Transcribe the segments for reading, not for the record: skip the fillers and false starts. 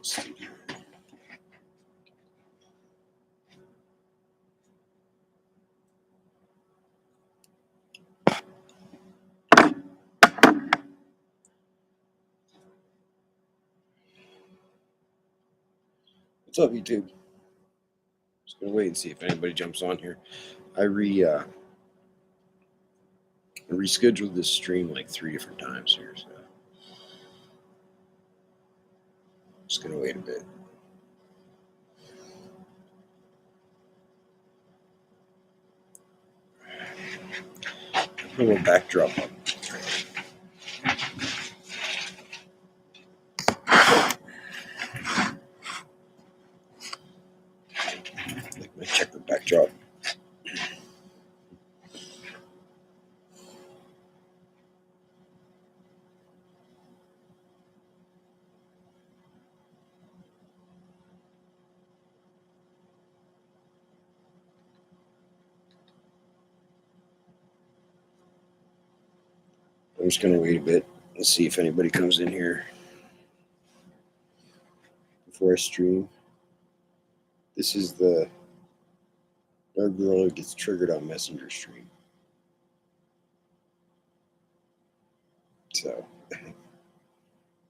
What's up, YouTube? Just gonna wait and see if anybody jumps on here. I rescheduled this stream like 3 different times here, so just gonna wait a bit. Put a little backdrop up. Like my checker backdrop. I'm just gonna wait a bit and see if anybody comes in here before I stream. This is the Nirvgorilla gets triggered on Messenger stream. So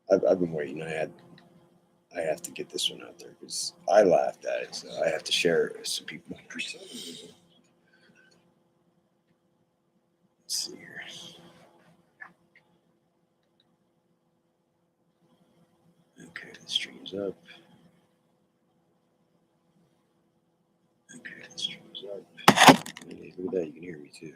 I've been waiting. I have to get this one out there because I laughed at it, so I have to share it with some people. Let's see here. Okay, the stream's up. Okay, the stream's up. Hey, look at that, you can hear me too.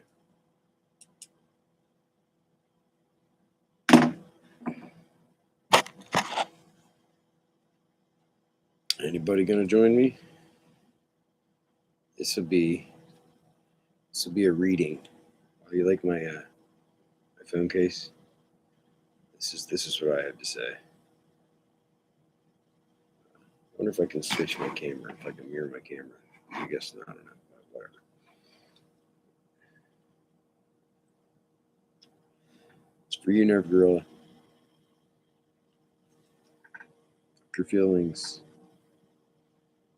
Anybody gonna join me? This will be a reading. Oh, you like my phone case? This is what I have to say. I wonder if I can switch my camera, if I can mirror my camera. I guess not. I don't know. Whatever. It's for you, Nirvgorilla. Your feelings.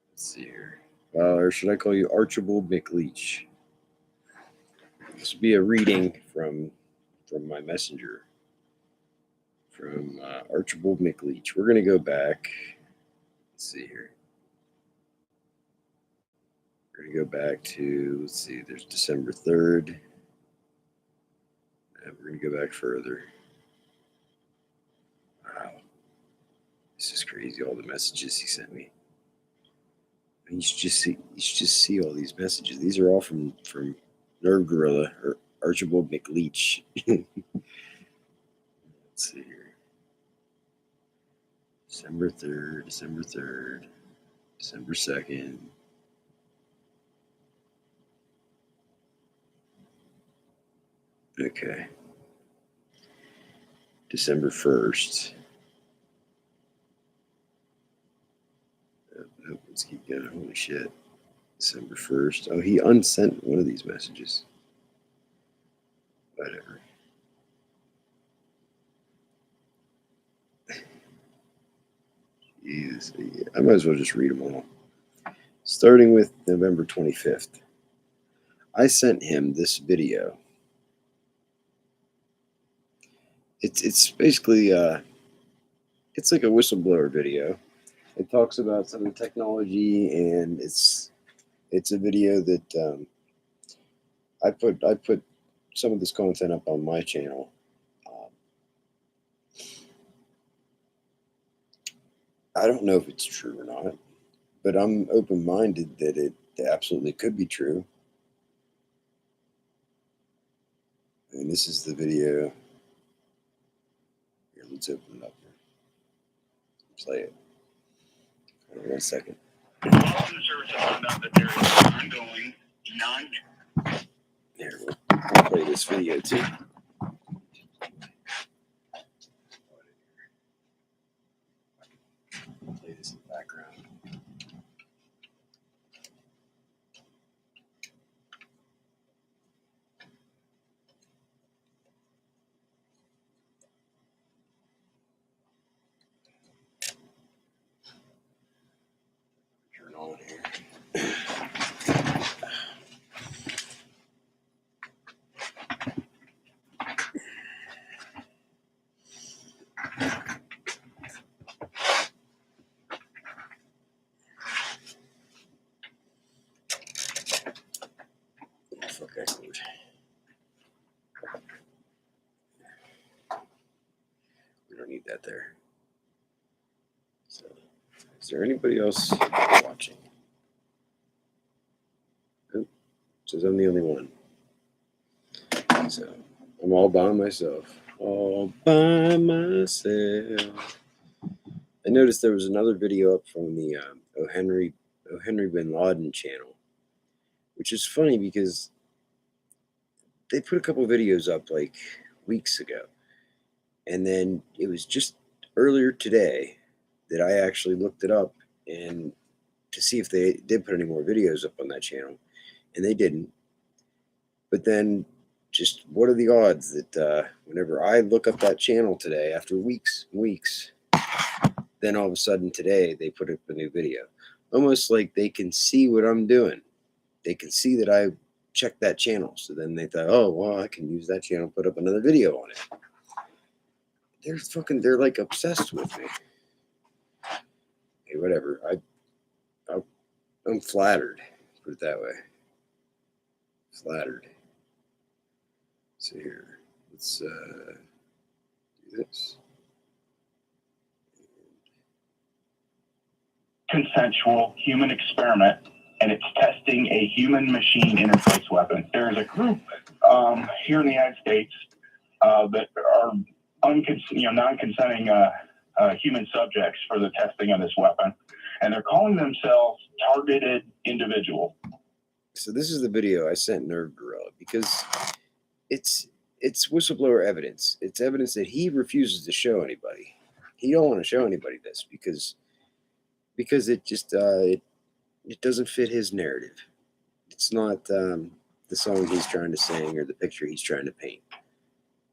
Let's see here. Or should I call you Archibald Mcleech? This will be a reading from my messenger, from Archibald Mcleech. We're going to go back. Let's see here. We're going to go back to, let's see, there's December 3rd. And we're going to go back further. Wow. This is crazy, all the messages he sent me. And you should just see all these messages. These are all from Nirvgorilla or Archibald Mcleech. Let's see here. December 3rd, December 3rd, December 2nd. Okay. December 1st. Let's keep going. Holy shit. December 1st. Oh, he unsent one of these messages. Whatever. Jesus. I might as well just read them all. Starting with November 25th. I sent him this video. It's basically it's like a whistleblower video. It talks about some of the technology, and it's a video that I put some of this content up on my channel. I don't know if it's true or not, but I'm open-minded that it absolutely could be true. And this is the video. Here, let's open it up here. Play it. Hold on 1 second. Here, we'll play this video too. Play this in the background. there. So, is there anybody else watching? Nope. Says I'm the only one. So I'm all by myself. All by myself. I noticed there was another video up from the O. Henry bin Laden channel, which is funny because they put a couple videos up like weeks ago. And then it was just earlier today that I actually looked it up and to see if they did put any more videos up on that channel. And they didn't. But then just what are the odds that whenever I look up that channel today, after weeks and weeks, then all of a sudden today they put up a new video. Almost like they can see what I'm doing. They can see that I checked that channel. So then they thought, oh, well, I can use that channel, put up another video on it. They're like obsessed with me. Hey, whatever. I'm flattered, put it that way. Flattered. So here, let's do this. Consensual human experiment, and it's testing a human-machine interface weapon. There's a group here in the United States that are non-consenting human subjects for the testing of this weapon, and they're calling themselves targeted individual. So this is the video I sent Nirvgorilla because it's whistleblower evidence. It's evidence that he refuses to show anybody. He don't want to show anybody this because it just it doesn't fit his narrative. It's not the song he's trying to sing or the picture he's trying to paint.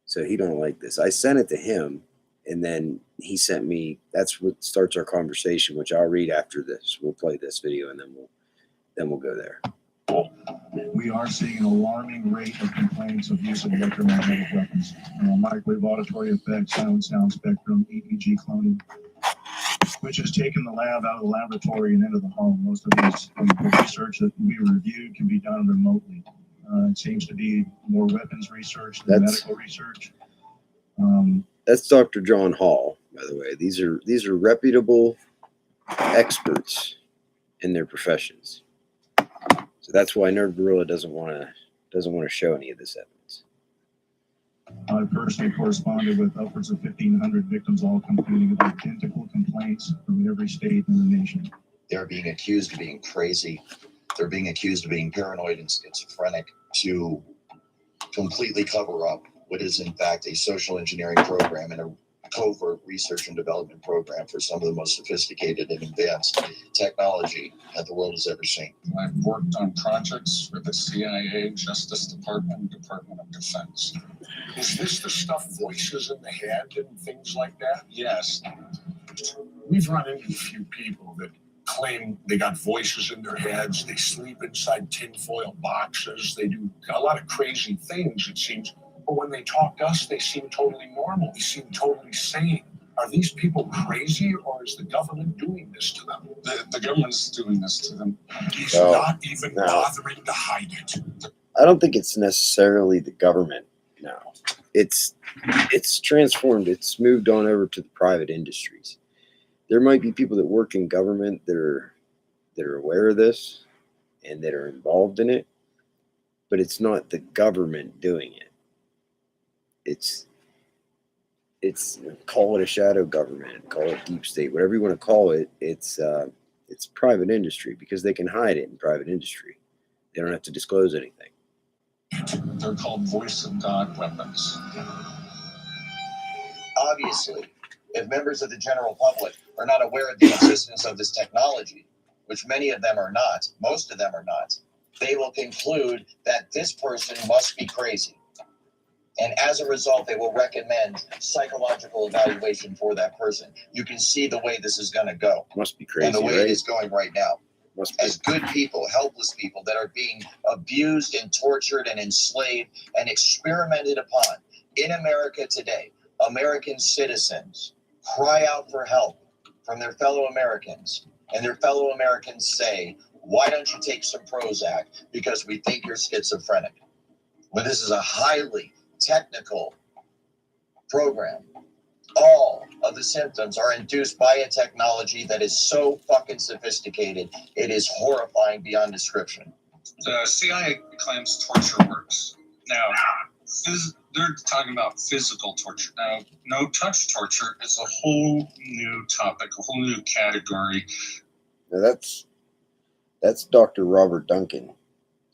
So he don't like this. I sent it to him, and then he sent me. That's what starts our conversation, which I'll read after this. We'll play this video, and then we'll go there. We are seeing an alarming rate of complaints of use of electromagnetic weapons, microwave auditory effects, sound spectrum, EEG cloning, which has taken the lab out of the laboratory and into the home. Most of this research that we reviewed can be done remotely. It seems to be more weapons research than medical research. That's Dr. John Hall, by the way. These are reputable experts in their professions. So that's why Nirvgorilla doesn't want to show any of this evidence. I personally corresponded with upwards of 1,500 victims, all complaining of identical complaints from every state in the nation. They're being accused of being crazy. They're being accused of being paranoid and schizophrenic to completely cover up what is in fact a social engineering program and a covert research and development program for some of the most sophisticated and advanced technology that the world has ever seen. I've worked on projects for the CIA, Justice Department, Department of Defense. Is this the stuff, voices in the head and things like that? Yes. We've run into a few people that claim they got voices in their heads, they sleep inside tinfoil boxes, they do a lot of crazy things, it seems. But when they talk to us, they seem totally normal. They seem totally sane. Are these people crazy, or is the government doing this to them? The government's doing this to them. He's not even bothering to hide it. I don't think it's necessarily the government now. It's transformed. It's moved on over to the private industries. There might be people that work in government that are aware of this and that are involved in it, but it's not the government doing it. It's call it a shadow government, call it deep state, whatever you want to call it. It's private industry because they can hide it in private industry. They don't have to disclose anything. They're called voice of God weapons. Obviously, if members of the general public are not aware of the existence of this technology, which many of them are not, most of them are not, they will conclude that this person must be crazy. And as a result, they will recommend psychological evaluation for that person. You can see the way this is going to go. Must be crazy, and the way right? it is going right now. As good people, helpless people that are being abused and tortured and enslaved and experimented upon in America today, American citizens cry out for help from their fellow Americans. And their fellow Americans say, why don't you take some Prozac? Because we think you're schizophrenic. Well, this is a highly technical program All of the symptoms are induced by a technology that is so fucking sophisticated, it is horrifying beyond description. The CIA claims torture works. Now, they're talking about physical torture. Now, no-touch torture is a whole new topic, a whole new category. Now that's Dr. Robert Duncan.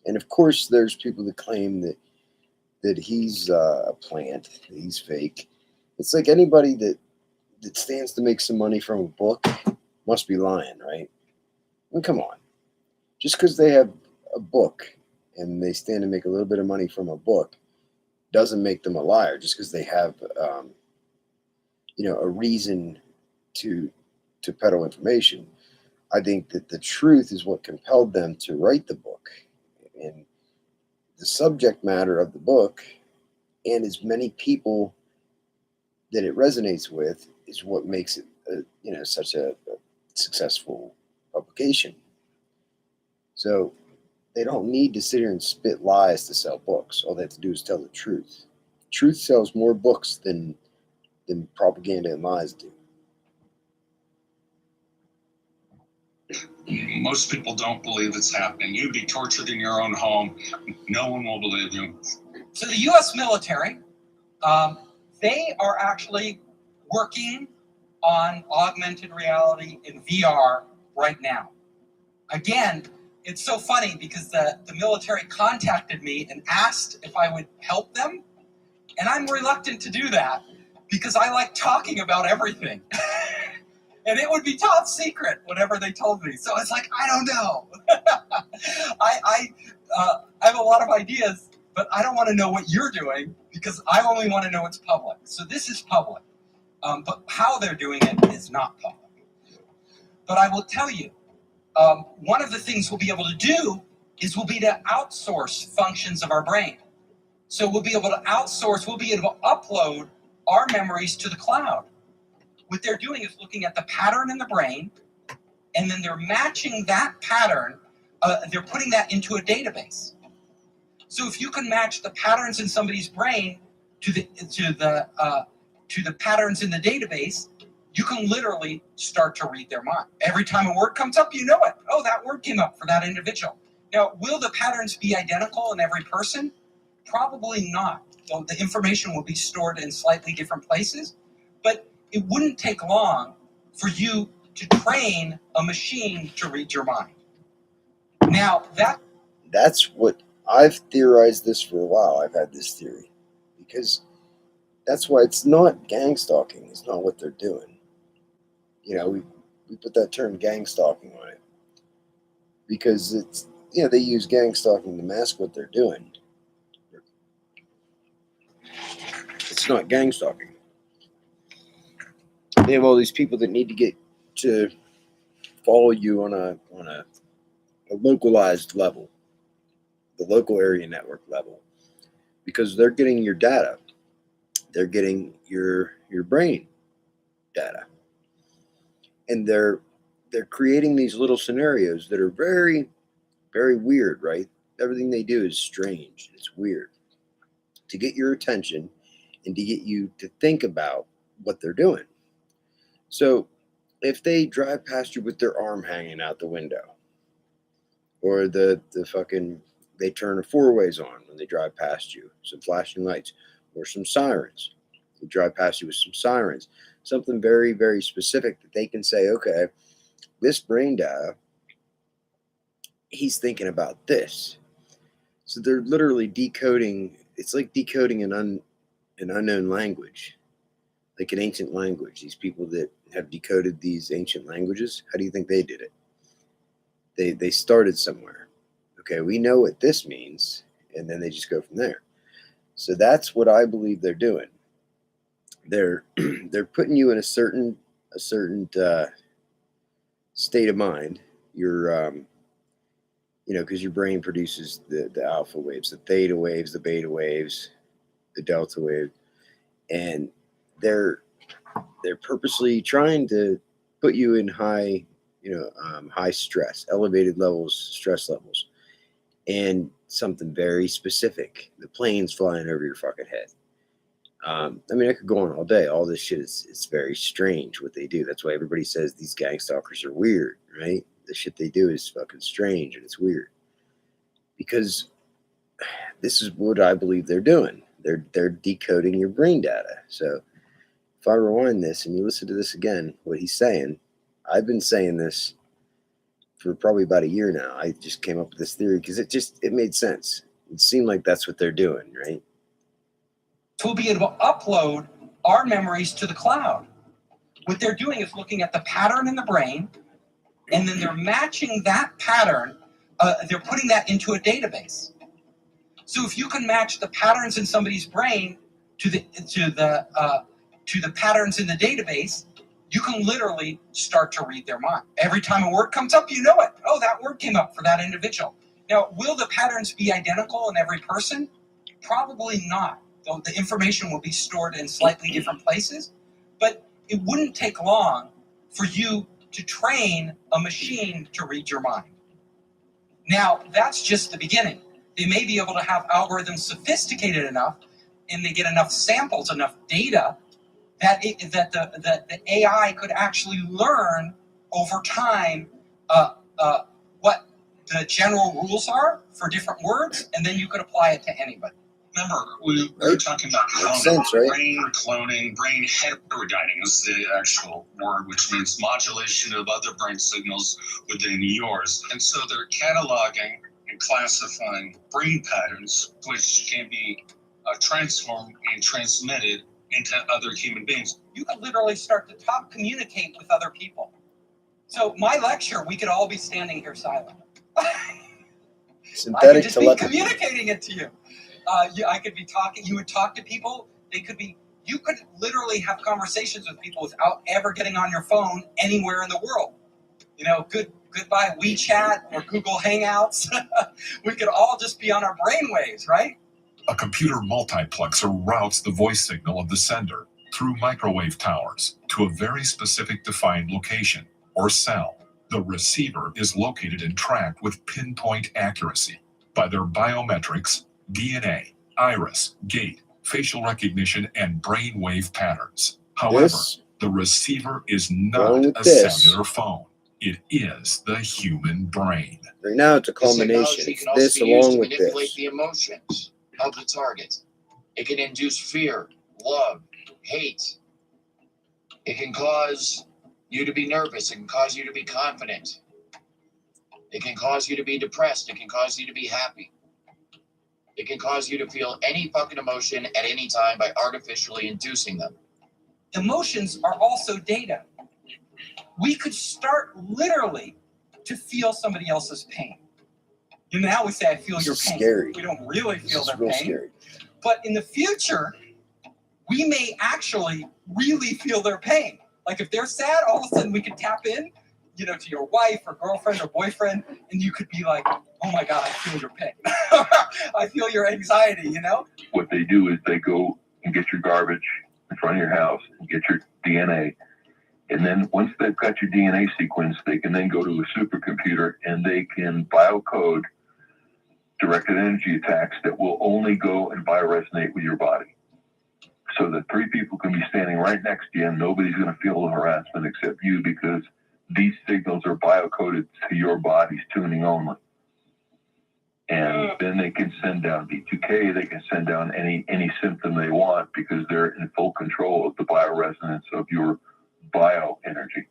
And of course, there's people that claim that he's a plant, that he's fake. It's like anybody that stands to make some money from a book must be lying, right? I mean, come on. Just because they have a book and they stand to make a little bit of money from a book doesn't make them a liar. Just because they have, a reason to peddle information. I think that the truth is what compelled them to write the book, and the subject matter of the book, and as many people that it resonates with, is what makes it, such a successful publication. So they don't need to sit here and spit lies to sell books. All they have to do is tell the truth. Truth sells more books than propaganda and lies do. Most people don't believe it's happening. You'd be tortured in your own home. No one will believe you. So the U.S. military, they are actually working on augmented reality in VR right now. Again, it's so funny because the military contacted me and asked if I would help them. And I'm reluctant to do that because I like talking about everything. And it would be top secret, whatever they told me. So it's like, I don't know. I have a lot of ideas, but I don't want to know what you're doing because I only want to know it's public. So this is public. But how they're doing it is not public. But I will tell you, one of the things we'll be able to do is we'll be to outsource functions of our brain. So we'll be able to outsource, we'll be able to upload our memories to the cloud. What they're doing is looking at the pattern in the brain, and then they're matching that pattern. They're putting that into a database. So if you can match the patterns in somebody's brain to the patterns in the database, you can literally start to read their mind. Every time a word comes up, you know it. Oh, that word came up for that individual. Now, will the patterns be identical in every person? Probably not. So the information will be stored in slightly different places, but it wouldn't take long for you to train a machine to read your mind. Now, That's what I've theorized this for a while. I've had this theory because that's why it's not gang stalking. It's not what they're doing. We put that term gang stalking on it because it's, they use gang stalking to mask what they're doing. It's not gang stalking. They have all these people that need to get to follow you on a localized level, the local area network level, because they're getting your data. They're getting your brain data. And they're creating these little scenarios that are very, very weird, right? Everything they do is strange. It's weird. To get your attention and to get you to think about what they're doing. So if they drive past you with their arm hanging out the window, or the fucking, they turn a four-ways on when they drive past you, some flashing lights, or some sirens. They drive past you with some sirens. Something very, very specific that they can say, okay, this brain data, he's thinking about this. So they're literally decoding. It's like decoding an unknown language, like an ancient language. These people that have decoded these ancient languages, how do you think they did it? They started somewhere. Okay, we know what this means, and then they just go from there. So that's what I believe they're doing. They're putting you in a certain state of mind. You're because your brain produces the alpha waves, the theta waves, the beta waves, the delta wave, and they're purposely trying to put you in high stress, elevated stress levels, and something very specific. The plane's flying over your fucking head. I mean, I could go on all day. All this shit is it's very strange what they do. That's why everybody says these gang stalkers are weird, right? The shit they do is fucking strange and it's weird. Because this is what I believe they're doing. They're decoding your brain data. So if I rewind this and you listen to this again, what he's saying, I've been saying this for probably about a year now. I just came up with this theory because it made sense. It seemed like that's what they're doing, right? We'll be able to upload our memories to the cloud. What they're doing is looking at the pattern in the brain, and then they're matching that pattern. They're putting that into a database. So if you can match the patterns in somebody's brain to the patterns in the database, you can literally start to read their mind. Every time a word comes up, you know it. Oh, that word came up for that individual. Now, will the patterns be identical in every person? Probably not. The information will be stored in slightly different places, but it wouldn't take long for you to train a machine to read your mind. Now, that's just the beginning. They may be able to have algorithms sophisticated enough, and they get enough samples, enough data, that the AI could actually learn over time what the general rules are for different words, and then you could apply it to anybody. Remember, we were talking about Makes sense, right? brain cloning, brain heterodyning is the actual word, which means modulation of other brain signals within yours. And so they're cataloging and classifying brain patterns, which can be transformed and transmitted into other human beings. You could literally start to communicate with other people. So my lecture, we could all be standing here silent. I could just be communicating it to you. I could be talking. You would talk to people. You could literally have conversations with people without ever getting on your phone anywhere in the world. You know, goodbye WeChat or Google Hangouts. We could all just be on our brainwaves, right? A computer multiplexer routes the voice signal of the sender through microwave towers to a very specific defined location or cell. The receiver is located and tracked with pinpoint accuracy by their biometrics, DNA, iris, gait, facial recognition, and brainwave patterns. However, the receiver is not a cellular phone. It is the human brain. Right now, it's a culmination. It's this along with manipulate this. the emotions of the target. It can induce fear, love, hate. It can cause you to be nervous. It can cause you to be confident. It can cause you to be depressed. It can cause you to be happy. It can cause you to feel any fucking emotion at any time by artificially inducing them. Emotions are also data. We could start literally to feel somebody else's pain. You know, now we say, I feel your pain. Scary. We don't really feel their real pain. Scary. But in the future, we may actually really feel their pain. Like if they're sad, all of a sudden we could tap in, you know, to your wife or girlfriend or boyfriend, and you could be like, oh my God, I feel your pain. I feel your anxiety, you know? What they do is they go and get your garbage in front of your house and get your DNA. And then once they've got your DNA sequence, they can then go to a supercomputer and they can biocode directed energy attacks that will only go and bioresonate with your body. So that three people can be standing right next to you and nobody's going to feel the harassment except you because these signals are biocoded to your body's tuning only. And then they can send down B2K, they can send down any symptom they want because they're in full control of the bioresonance of your bioenergy.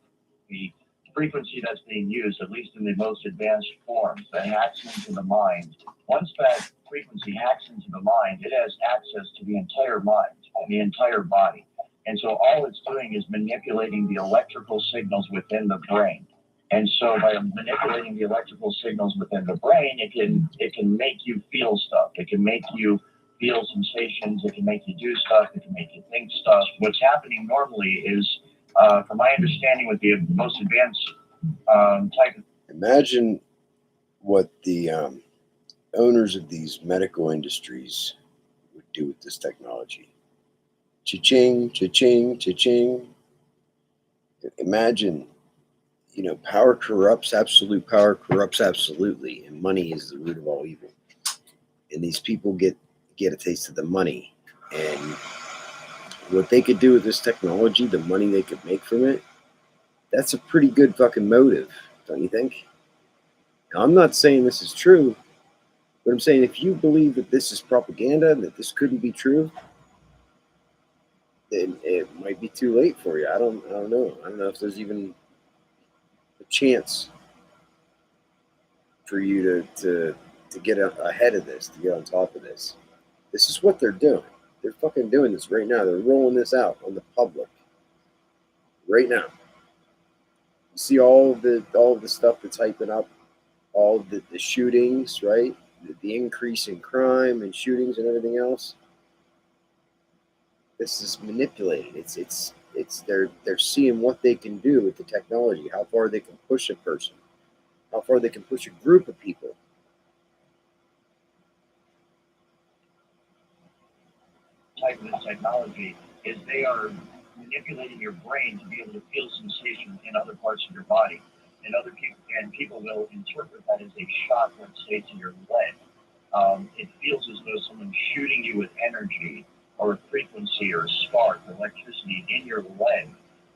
The frequency that's being used, at least in the most advanced forms, that hacks into the mind. Once that frequency hacks into the mind, it has access to the entire mind and the entire body. And so all it's doing is manipulating the electrical signals within the brain. And so by manipulating the electrical signals within the brain, it can make you feel stuff. It can make you feel sensations. It can make you do stuff. It can make you think stuff. What's happening normally is, from my understanding, with the most advanced type of... Imagine what the owners of these medical industries would do with this technology. Cha-ching, cha-ching, cha-ching. Imagine, you know, power corrupts, absolute power corrupts absolutely, and money is the root of all evil. And these people get a taste of the money, and what they could do with this technology, the money they could make from it, that's a pretty good fucking motive, don't you think? Now, I'm not saying this is true, but I'm saying if you believe that this is propaganda, that this couldn't be true, then it might be too late for you. I don't know. I don't know if there's even a chance for you to get ahead of this, to get on top of this. This is what they're doing. They're fucking doing this right now. They're rolling this out on the public right now. You see all of the stuff that's hyping up all of the shootings, right? The increase in crime and shootings and everything else. This is manipulated. It's they're seeing what they can do with the technology, how far they can push a person, how far they can push a group of people. Type of this technology is they are manipulating your brain to be able to feel sensation in other parts of your body, and people will interpret that as a shot, let's say, to your leg. It feels as though someone's shooting you with energy or a frequency or a spark, electricity in your leg,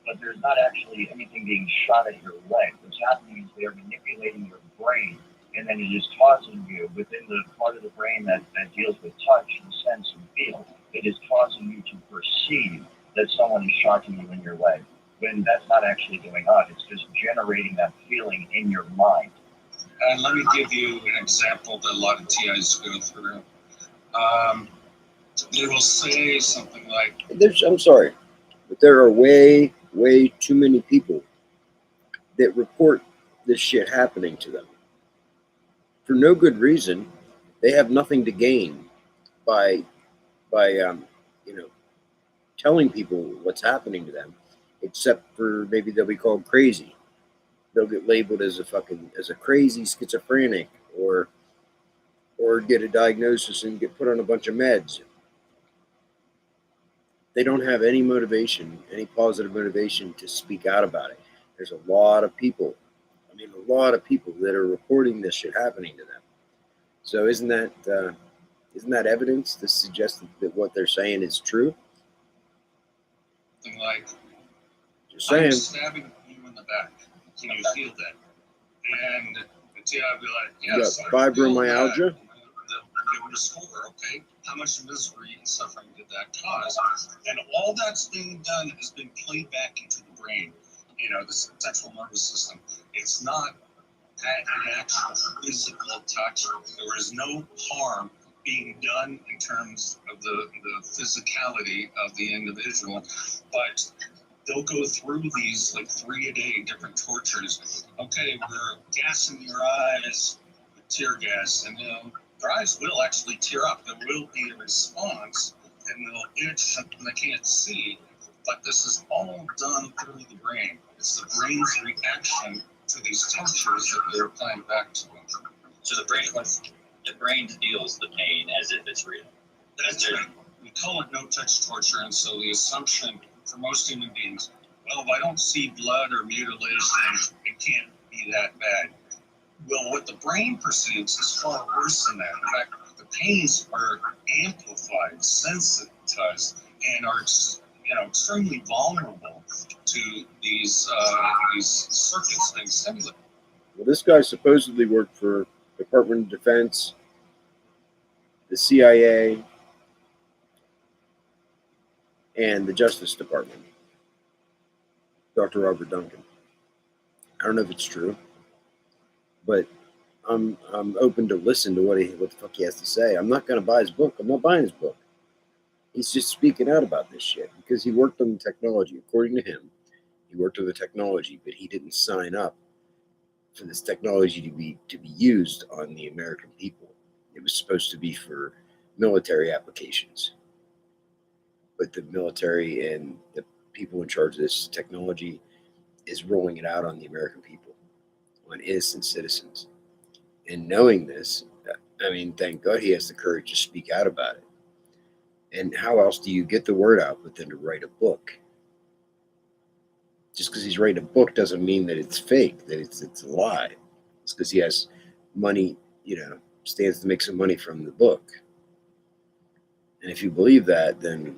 but there's not actually anything being shot at your leg. What's happening is they're manipulating your brain, and then it is causing you, within the part of the brain that deals with touch and sense and feel, it is causing you to perceive that someone is shocking you in your leg, when that's not actually going on. It's just generating that feeling in your mind. And let me give you an example that a lot of TIs go through. They will say something like, I'm sorry, but there are way too many people that report this shit happening to them for no good reason. They have nothing to gain by telling people what's happening to them, except for maybe they'll be called crazy. They'll get labeled as a crazy schizophrenic, or get a diagnosis and get put on a bunch of meds. They don't have any motivation, any positive motivation to speak out about it. There's a lot of people that are reporting this shit happening to them. So isn't that evidence to suggest that what they're saying is true? something like, Just saying. I'm stabbing you in the back. Can you feel that? And the TI would be like, yes. You got fibromyalgia? They would score, okay? How much misery and suffering did that cause? And all that's being done is being played back into the brain, the central nervous system. It's not an actual physical touch. There is no harm being done in terms of the physicality of the individual, but they'll go through these like 3 a day different tortures. Okay, we're gassing your eyes with tear gas, and their eyes will actually tear up. There will be a response, and they'll itch and they can't see. But this is all done through the brain. It's the brain's reaction to these tortures that they're applying back to them. So the brain feels the pain as if it's real. That's right. We call it no-touch torture, and so the assumption for most human beings, well, if I don't see blood or mutilation, it can't be that bad. Well, what the brain perceives is far worse than that. In fact, the pains are amplified, sensitized, and are extremely vulnerable to these circuits being stimulated. Well, this guy supposedly worked for Department of Defense, the CIA, and the Justice Department. Dr. Robert Duncan. I don't know if it's true, but I'm open to listen to what the fuck he has to say. I'm not going to buy his book. I'm not buying his book. He's just speaking out about this shit because he worked on the technology. According to him, he worked on the technology, but he didn't sign up for this technology to be used on the American people. It was supposed to be for military applications. But the military and the people in charge of this technology is rolling it out on the American people, on innocent citizens. And knowing this, thank God he has the courage to speak out about it. And how else do you get the word out but then to write a book? Just because he's writing a book doesn't mean that it's fake, that it's a lie. It's because he has money, stands to make some money from the book. And if you believe that, then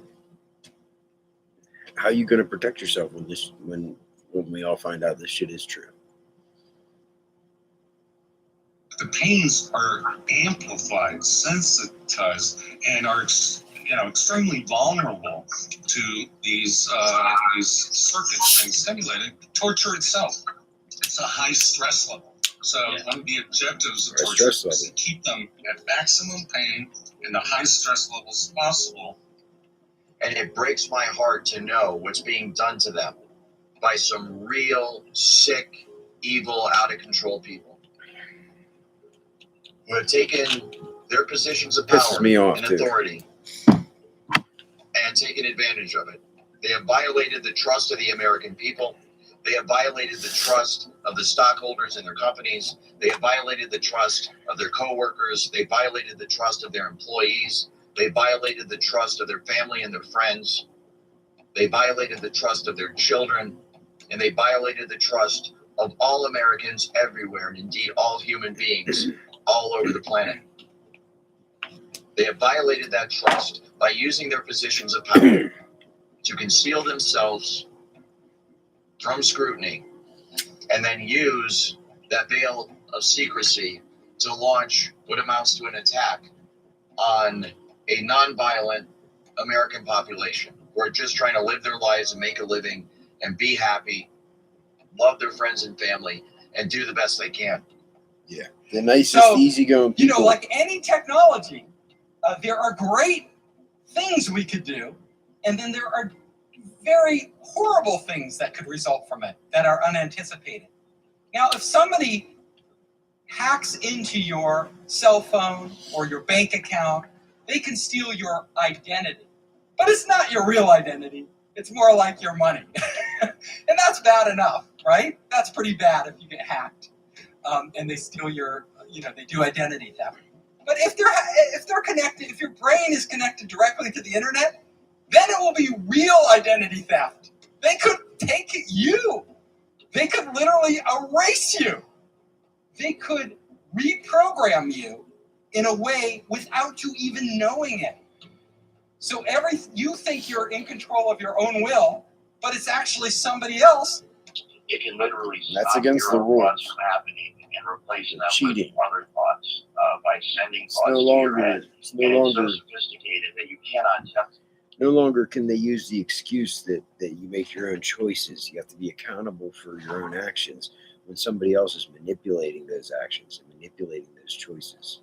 how are you going to protect yourself when we all find out this shit is true? The pains are amplified, sensitized, and are extremely vulnerable to these circuits being stimulated. Torture itself, it's a high stress level. So one of the objectives of torture is to keep them at maximum pain and the high stress levels possible. And it breaks my heart to know what's being done to them by some real sick, evil, out of control people who have taken their positions of power and authority and taken advantage of it. They have violated the trust of the American people. They have violated the trust of the stockholders in their companies. They have violated the trust of their coworkers. They violated the trust of their employees. They violated the trust of their family and their friends. They violated the trust of their children. And they violated the trust of all Americans everywhere, and indeed all human beings all over the planet. They have violated that trust by using their positions of power to conceal themselves from scrutiny, and then use that veil of secrecy to launch what amounts to an attack on a nonviolent American population who are just trying to live their lives and make a living and be happy, love their friends and family, and do the best they can. Yeah, the nicest, easygoing people. You know, like any technology, there are great things we could do, and then there are very horrible things that could result from it that are unanticipated. Now, if somebody hacks into your cell phone or your bank account, they can steal your identity. But it's not your real identity. It's more like your money. And that's bad enough, right? That's pretty bad if you get hacked and they steal your, they do identity theft. But if they're connected, if your brain is connected directly to the internet, then it will be real identity theft. They could take you. They could literally erase you. They could reprogram you in a way without you even knowing it. So you think you're in control of your own will, but it's actually somebody else. It can literally That's stop against your the own rules. thoughts from happening and replace them Cheating. with other thoughts by sending It's thoughts no to your longer. head. It's no And it's longer. so sophisticated that you cannot tell. No longer can they use the excuse that you make your own choices. You have to be accountable for your own actions when somebody else is manipulating those actions and manipulating those choices.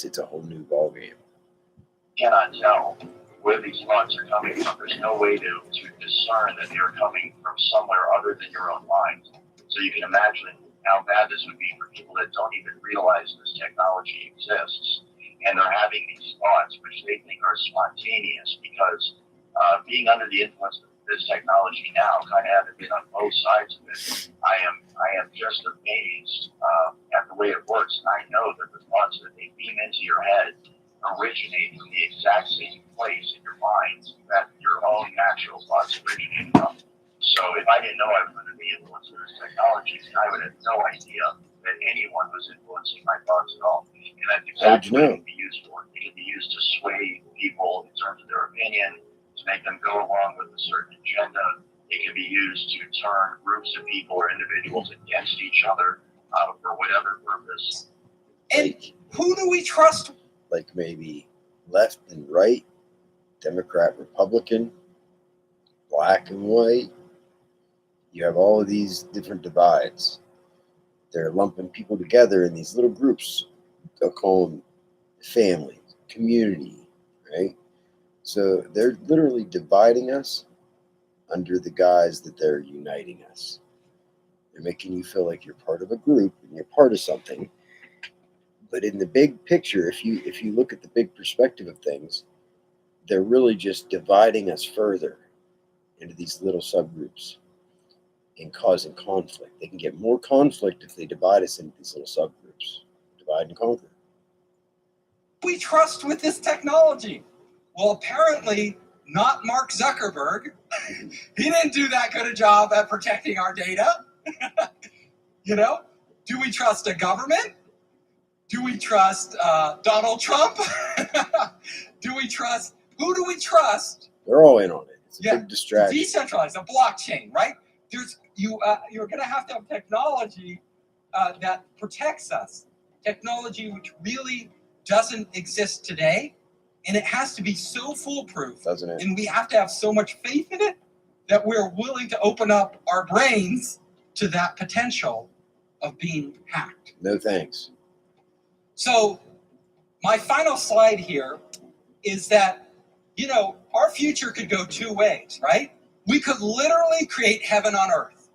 It's a whole new ballgame. Cannot tell where these thoughts are coming from. There's no way to discern that they're coming from somewhere other than your own mind. So you can imagine how bad this would be for people that don't even realize this technology exists. And they're having these thoughts, which they think are spontaneous, because being under the influence of this technology now, kind of having been on both sides of it, I am just amazed at the way it works. And I know that the thoughts that they beam into your head originate from the exact same place in your mind that your own natural thoughts originate from. So if I didn't know I was under the influence of this technology, I would have no idea that anyone was influencing my thoughts at all. And that's exactly what it can be used for. It can be used to sway people in terms of their opinion, to make them go along with a certain agenda. It can be used to turn groups of people or individuals against each other for whatever purpose. And who do we trust? Like maybe left and right, Democrat, Republican, black and white. You have all of these different divides. They're lumping people together in these little groups. They'll call them family, community, right? So they're literally dividing us under the guise that they're uniting us. They're making you feel like you're part of a group and you're part of something. But in the big picture, if you look at the big perspective of things, they're really just dividing us further into these little subgroups and causing conflict. They can get more conflict if they divide us into these little subgroups. Divide and conquer. We trust with this technology. Well, apparently not Mark Zuckerberg. He didn't do that good a job at protecting our data. Do we trust a government? Do we trust Donald Trump? Who do we trust They're all in on it. It's a Yeah, big distraction. decentralized, a blockchain, right? You're going to have technology that protects us, technology which really doesn't exist today, and it has to be so foolproof, Doesn't it? and we have to have so much faith in it that we're willing to open up our brains to that potential of being hacked. No thanks. So my final slide here is that, our future could go two ways, right? We could literally create heaven on earth.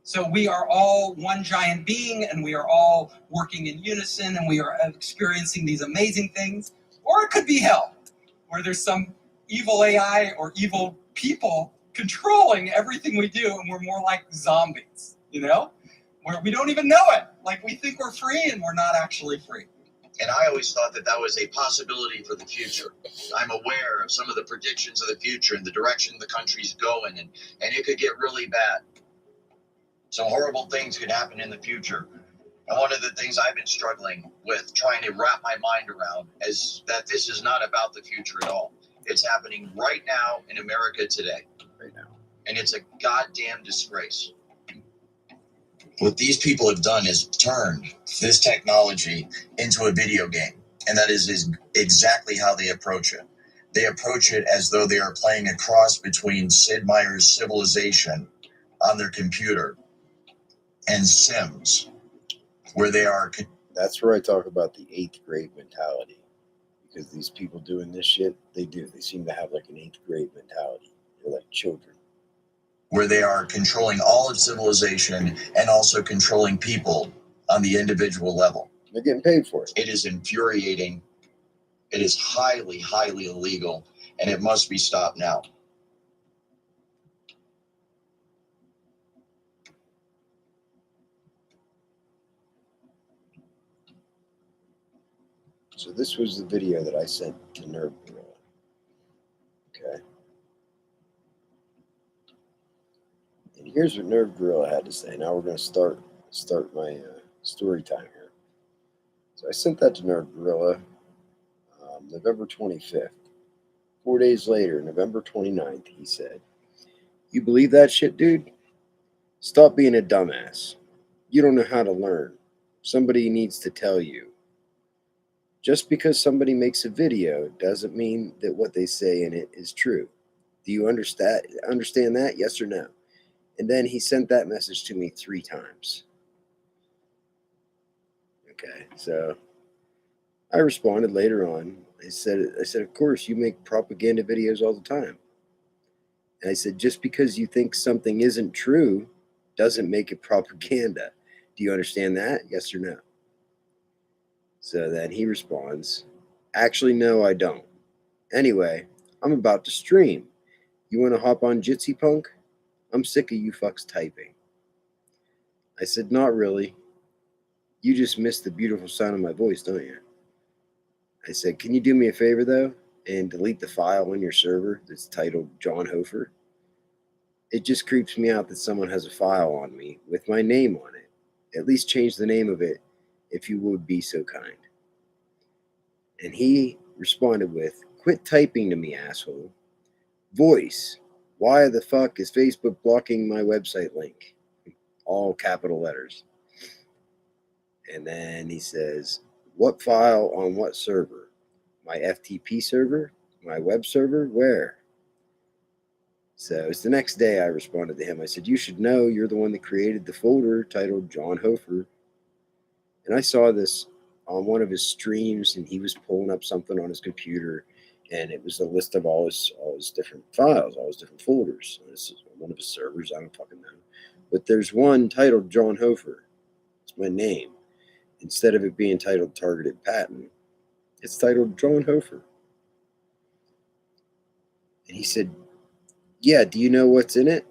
So we are all one giant being, and we are all working in unison, and we are experiencing these amazing things. Or it could be hell, where there's some evil AI or evil people controlling everything we do, and we're more like zombies, where we don't even know it. Like we think we're free, and we're not actually free. And I always thought that was a possibility for the future. I'm aware of some of the predictions of the future and the direction the country's going, and it could get really bad. Some horrible things could happen in the future. And one of the things I've been struggling with trying to wrap my mind around is that this is not about the future at all. It's happening right now in America today. Right now. And it's a goddamn disgrace. What these people have done is turned this technology into a video game. And that is exactly how they approach it. They approach it as though they are playing a cross between Sid Meier's Civilization on their computer and Sims, where they are. That's where I talk about the 8th grade mentality. Because these people doing this shit, they seem to have like an 8th grade mentality. They're like children. Where they are controlling all of civilization and also controlling people on the individual level. They're getting paid for it. It is infuriating. It is highly, highly illegal, and it must be stopped now. So this was the video that I sent to Nirvgorilla. Okay. And here's what Nirvgorilla had to say. Now we're going to start my story time here. So I sent that to Nirvgorilla November 25th. 4 days later, November 29th, he said, "You believe that shit, dude? Stop being a dumbass. You don't know how to learn. Somebody needs to tell you. Just because somebody makes a video doesn't mean that what they say in it is true. Do you understand that? Yes or no?" And then he sent that message to me 3 times. Okay, so I responded later on. I said, of course, you make propaganda videos all the time. And I said, just because you think something isn't true doesn't make it propaganda. Do you understand that? Yes or no? So then he responds, actually, no, I don't. Anyway, I'm about to stream. You want to hop on Jitsi Punk? I'm sick of you fucks typing. I said, not really. You just miss the beautiful sound of my voice, don't you? I said, can you do me a favor, though, and delete the file on your server that's titled John Hofer? It just creeps me out that someone has a file on me with my name on it. At least change the name of it if you would be so kind. And he responded with, quit typing to me, asshole. Voice, why the fuck is Facebook blocking my website link? All capital letters. And then he says, what file on what server? My FTP server? My web server? Where? So it's the next day I responded to him. I said, you should know you're the one that created the folder titled John Hofer. And I saw this on one of his streams, and he was pulling up something on his computer, and it was a list of all his different files, all his different folders. And this is one of his servers, I don't fucking know. But there's one titled John Hofer. It's my name. Instead of it being titled Targeted Patent, it's titled John Hofer. And he said, yeah, do you know what's in it?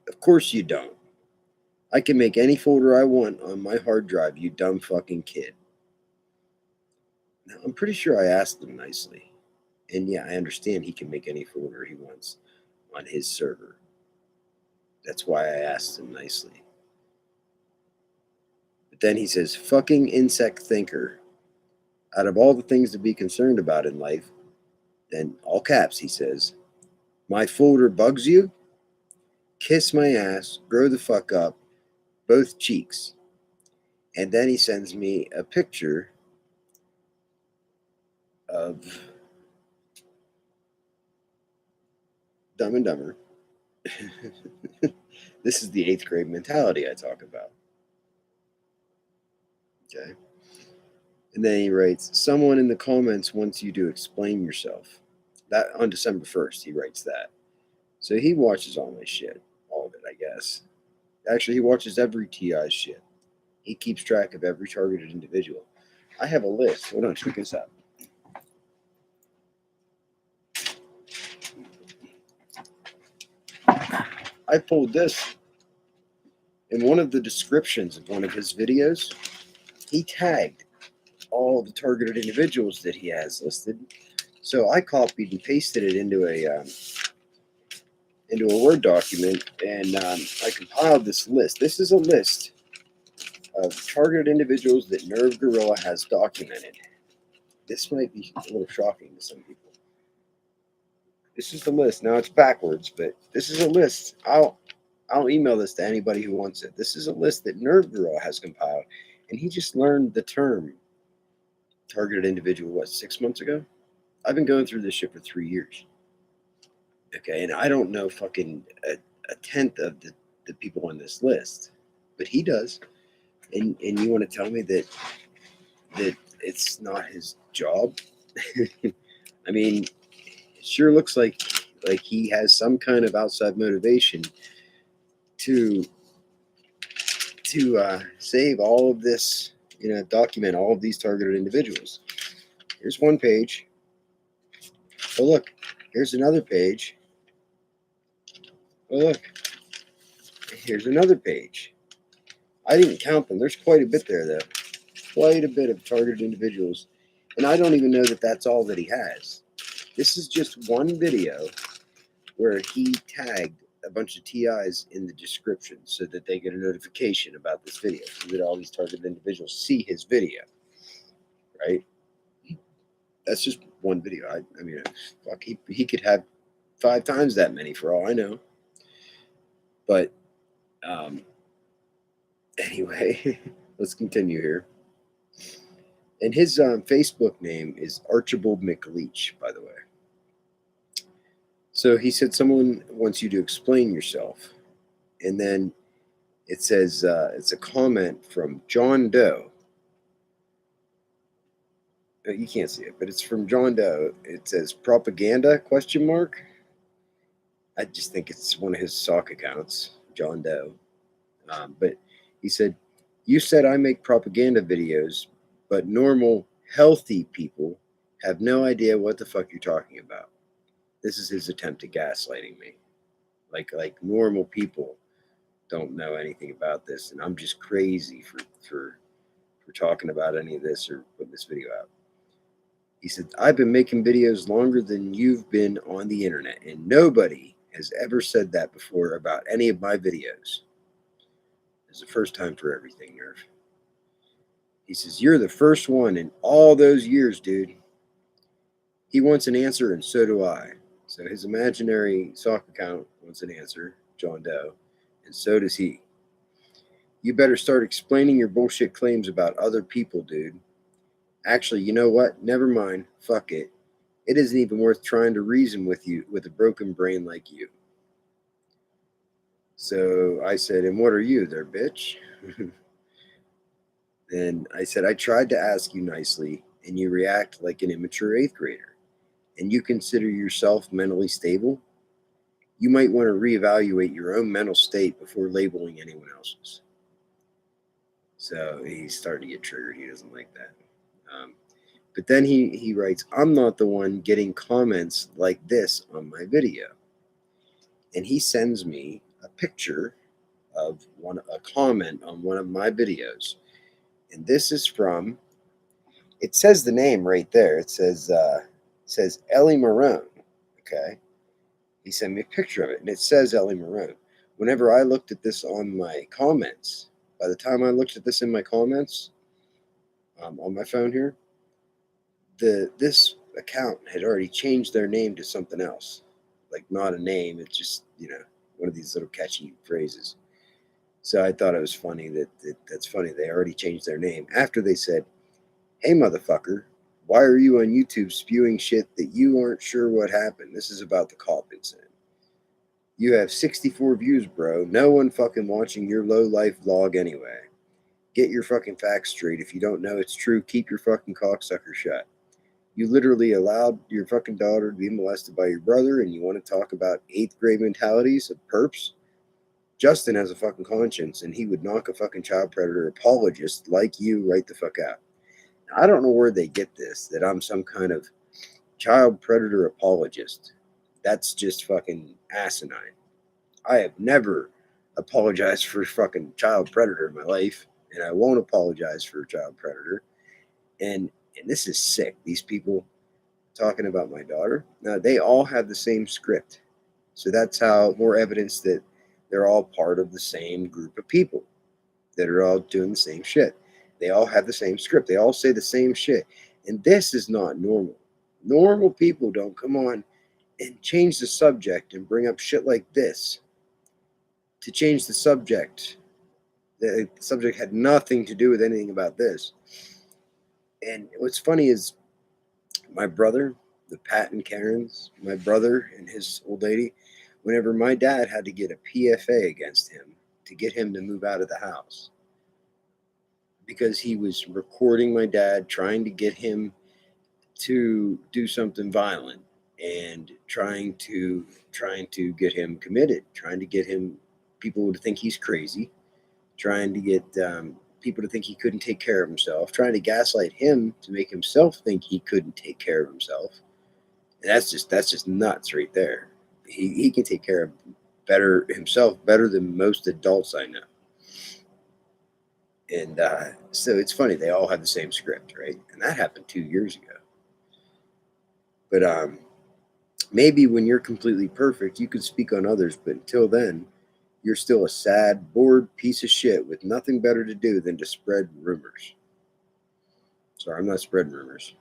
Of course you don't. I can make any folder I want on my hard drive, you dumb fucking kid. Now, I'm pretty sure I asked him nicely. And yeah, I understand he can make any folder he wants on his server. That's why I asked him nicely. But then he says, fucking insect thinker. Out of all the things to be concerned about in life, then all caps, he says, My folder bugs you? Kiss my ass, grow the fuck up, both cheeks. And then he sends me a picture of Dumb and Dumber. This is the 8th grade mentality I talk about. Okay. And then he writes, someone in the comments wants you to explain yourself. That on December 1st, he writes that. So he watches all my shit. All of it, I guess. Actually, he watches every TI shit. He keeps track of every targeted individual. I have a list. Hold on, check this out. I pulled this in one of the descriptions of one of his videos. He tagged all the targeted individuals that he has listed. So I copied and pasted it into a Word document, and I compiled this list. This is a list of targeted individuals that Nirvgorilla has documented. This might be a little shocking to some people. This is the list. Now it's backwards, but this is a list. I'll email this to anybody who wants it. This is a list that Nirvgorilla has compiled, and he just learned the term targeted individual, 6 months ago? I've been going through this shit for 3 years. Okay, and I don't know fucking a tenth of the people on this list, but he does. And you want to tell me that it's not his job? I mean, it sure looks like he has some kind of outside motivation to save all of this, document all of these targeted individuals. Here's one page. Oh, look, here's another page. Oh, look, here's another page. I didn't count them. There's quite a bit there, though. Quite a bit of targeted individuals. And I don't even know that that's all that he has. This is just one video where he tagged a bunch of TIs in the description so that they get a notification about this video, so that all these targeted individuals see his video, right? That's just one video. I mean, fuck, he could have 5 times that many for all I know. But anyway, let's continue here. And his Facebook name is Archibald Mcleech, by the way. So he said someone wants you to explain yourself. And then it says, it's a comment from John Doe. You can't see it, but it's from John Doe. It says propaganda, ? I just think it's one of his sock accounts, John Doe. But he said, you said I make propaganda videos, but normal, healthy people have no idea what the fuck you're talking about. This is his attempt at gaslighting me. Like normal people don't know anything about this, and I'm just crazy for talking about any of this or putting this video out. He said, I've been making videos longer than you've been on the internet, and nobody has ever said that before about any of my videos. It's the first time for everything, Nerv. He says, you're the first one in all those years, dude. He wants an answer, and so do I. So his imaginary sock account wants an answer, John Doe, and so does he. You better start explaining your bullshit claims about other people, dude. Actually, you know what? Never mind. Fuck it. It isn't even worth trying to reason with you with a broken brain like you. So I said, and what are you there, bitch? And I said, I tried to ask you nicely, and you react like an immature 8th grader. And you consider yourself mentally stable? You might want to reevaluate your own mental state before labeling anyone else's. So he's starting to get triggered. He doesn't like that. But then he writes, I'm not the one getting comments like this on my video. And he sends me a picture of a comment on one of my videos. And this is from, it says the name right there. It says Ellie Marone. Okay. He sent me a picture of it, and it says Ellie Marone. Whenever I looked at this on my comments, by the time I looked at this in my comments on my phone here, this account had already changed their name to something else. like not a name. It's just, one of these little catchy phrases. So I thought it was funny that's funny. They already changed their name after they said, "Hey, motherfucker, why are you on YouTube spewing shit that you aren't sure what happened? This is about the cop incident. You have 64 views, bro. No one fucking watching your low life vlog anyway. Get your fucking facts straight. If you don't know it's true, keep your fucking cocksucker shut. You literally allowed your fucking daughter to be molested by your brother, and you want to talk about 8th grade mentalities of perps? Justin has a fucking conscience, and he would knock a fucking child predator apologist like you right the fuck out. Now, I don't know where they get this, that I'm some kind of child predator apologist. That's just fucking asinine. I have never apologized for fucking child predator in my life, and I won't apologize for a child predator. And this is sick. These people talking about my daughter. Now, they all have the same script. So that's how more evidence that they're all part of the same group of people that are all doing the same shit. They all have the same script. They all say the same shit. And this is not normal. Normal people don't come on and change the subject and bring up shit like this to change the subject. The subject had nothing to do with anything about this. And what's funny is my brother, the Pat and Karens, my brother and his old lady, whenever my dad had to get a PFA against him to get him to move out of the house because he was recording my dad, trying to get him to do something violent and trying to get him committed, trying to get him people to think he's crazy, trying to get people to think he couldn't take care of himself, trying to gaslight him to make himself think he couldn't take care of himself. And that's just nuts right there. He can take care of himself better than most adults I know. And so it's funny, they all have the same script, right? And that happened 2 years ago. But maybe when you're completely perfect, you could speak on others, but until then, you're still a sad, bored piece of shit with nothing better to do than to spread rumors. Sorry, I'm not spreading rumors.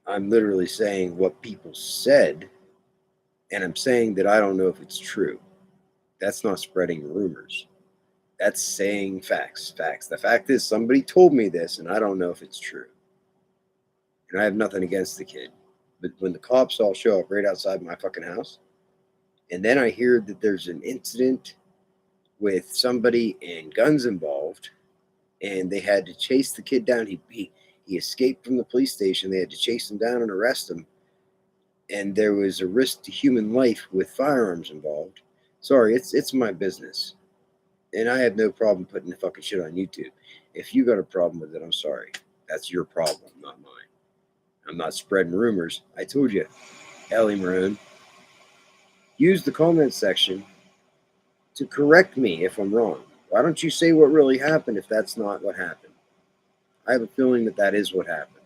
I'm literally saying what people said, and I'm saying that I don't know if it's true. That's not spreading rumors. That's saying facts. Facts. The fact is, somebody told me this, and I don't know if it's true. And I have nothing against the kid. But when the cops all show up right outside my fucking house, and then I hear that there's an incident with somebody and guns involved, and they had to chase the kid down. He escaped from the police station. They had to chase him down and arrest him. And there was a risk to human life with firearms involved. Sorry, it's my business. And I have no problem putting the fucking shit on YouTube. If you got a problem with it, I'm sorry. That's your problem, not mine. I'm not spreading rumors. I told you, Ellie Maroon, use the comment section to correct me if I'm wrong. Why don't you say what really happened if that's not what happened? I have a feeling that is what happened.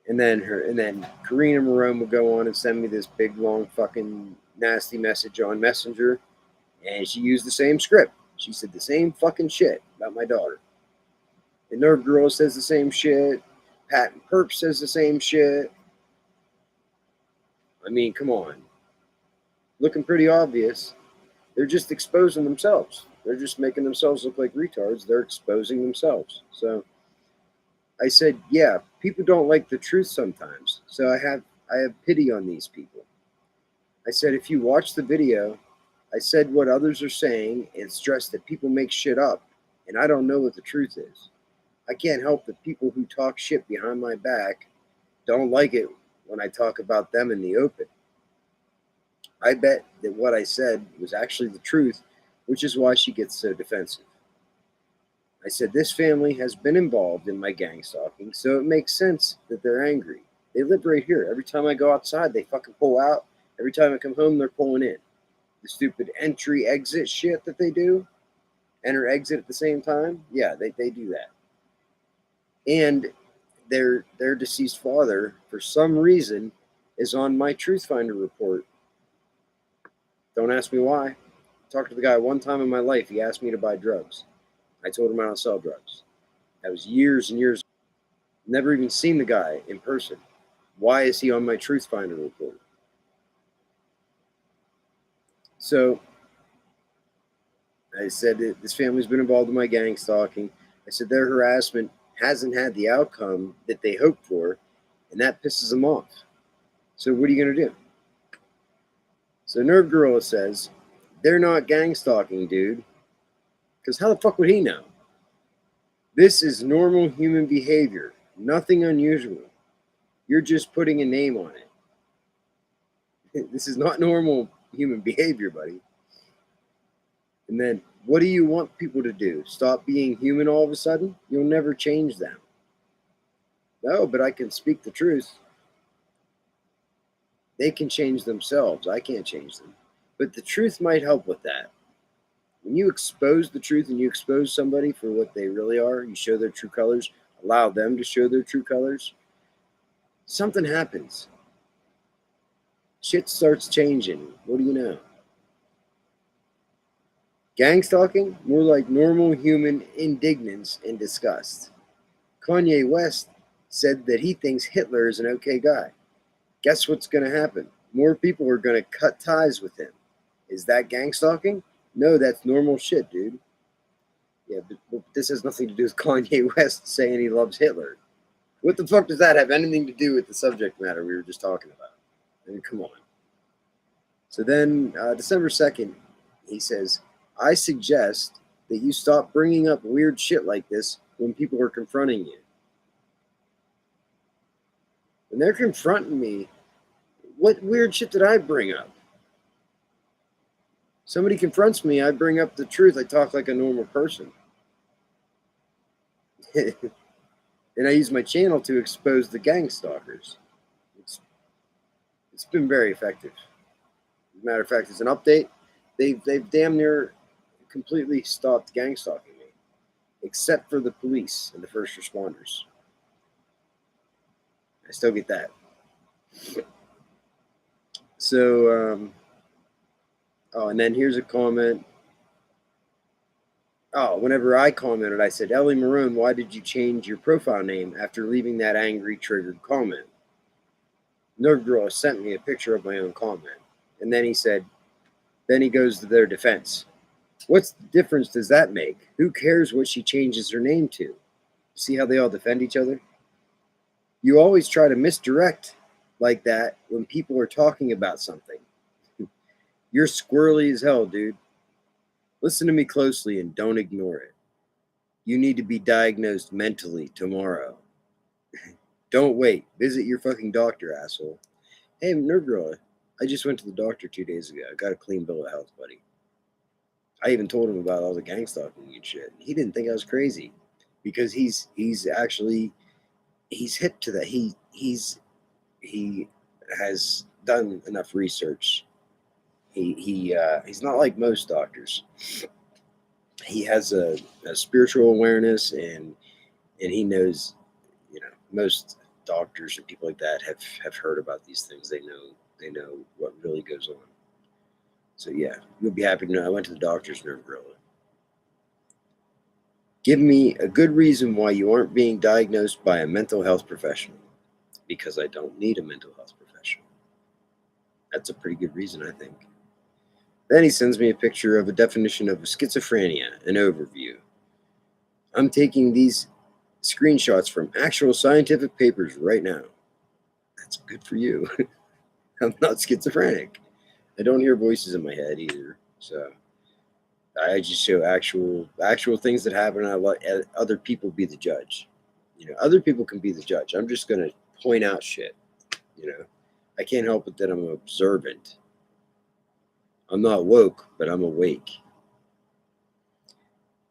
And then Karina Marone would go on and send me this big, long, fucking nasty message on Messenger, and she used the same script. She said the same fucking shit about my daughter. And Nirvgorilla says the same shit. Pat and Perp says the same shit. I mean, come on. Looking pretty obvious. They're just exposing themselves. They're just making themselves look like retards. They're exposing themselves. So I said, yeah, people don't like the truth sometimes. So I have pity on these people. I said, if you watch the video, I said what others are saying and stressed that people make shit up, and I don't know what the truth is. I can't help that people who talk shit behind my back don't like it when I talk about them in the open. I bet that what I said was actually the truth, which is why she gets so defensive. I said, this family has been involved in my gang stalking, so it makes sense that they're angry. They live right here. Every time I go outside, they fucking pull out. Every time I come home, they're pulling in. The stupid entry-exit shit that they do, enter-exit at the same time, yeah, they do that. And their deceased father, for some reason, is on my Truth Finder report. Don't ask me why. I talked to the guy one time in my life. He asked me to buy drugs. I told him I don't sell drugs. That was years and years. Never even seen the guy in person. Why is he on my Truth Finder report? So I said that this family's been involved in my gang stalking. I said their harassment hasn't had the outcome that they hoped for, and that pisses them off. So what are you going to do? So Nirvgorilla says, they're not gang stalking, dude. Because how the fuck would he know? This is normal human behavior. Nothing unusual. You're just putting a name on it. This is not normal human behavior, buddy. And then, what do you want people to do? Stop being human all of a sudden? You'll never change them. No, but I can speak the truth. They can change themselves. I can't change them. But the truth might help with that. When you expose the truth and you expose somebody for what they really are, you show their true colors, allow them to show their true colors, something happens. Shit starts changing. What do you know? Gang stalking? More like normal human indignance and disgust. Kanye West said that he thinks Hitler is an okay guy. Guess what's going to happen? More people are going to cut ties with him. Is that gang stalking? No, that's normal shit, dude. Yeah, but this has nothing to do with Kanye West saying he loves Hitler. What the fuck does that have anything to do with the subject matter we were just talking about? I mean, come on. So then, December 2nd, he says, I suggest that you stop bringing up weird shit like this when people are confronting you. When they're confronting me, what weird shit did I bring up? Somebody confronts me, I bring up the truth. I talk like a normal person. And I use my channel to expose the gang stalkers. It's been very effective. As a matter of fact, as an update, they've damn near completely stopped gang stalking me, except for the police and the first responders. I still get that. So, oh, and then here's a comment. Oh, whenever I commented, I said, Ellie Maroon, why did you change your profile name after leaving that angry, triggered comment? Nirvgorilla sent me a picture of my own comment. And then he said, then he goes to their defense. What's the difference does that make? Who cares what she changes her name to? See how they all defend each other? You always try to misdirect like that when people are talking about something. You're squirrely as hell, dude. Listen to me closely and don't ignore it. You need to be diagnosed mentally tomorrow. Don't wait. Visit your fucking doctor, asshole. Hey, Nirvgorilla, I just went to the doctor 2 days ago. I got a clean bill of health, buddy. I even told him about all the gang stalking and shit. He didn't think I was crazy because he's hip to that. He has done enough research. He's not like most doctors. He has a spiritual awareness and he knows, most doctors and people like that have heard about these things. They know what really goes on. So yeah, you'll be happy to know I went to the doctor's, Nirvgorilla. Give me a good reason why you aren't being diagnosed by a mental health professional. Because I don't need a mental health professional. That's a pretty good reason, I think. Then he sends me a picture of a definition of schizophrenia, an overview. I'm taking these screenshots from actual scientific papers right now. That's good for you. I'm not schizophrenic. I don't hear voices in my head either. So I just show actual things that happen, and I let other people be the judge. Other people can be the judge. I'm just going to point out shit. I can't help it that I'm observant. I'm not woke, but I'm awake.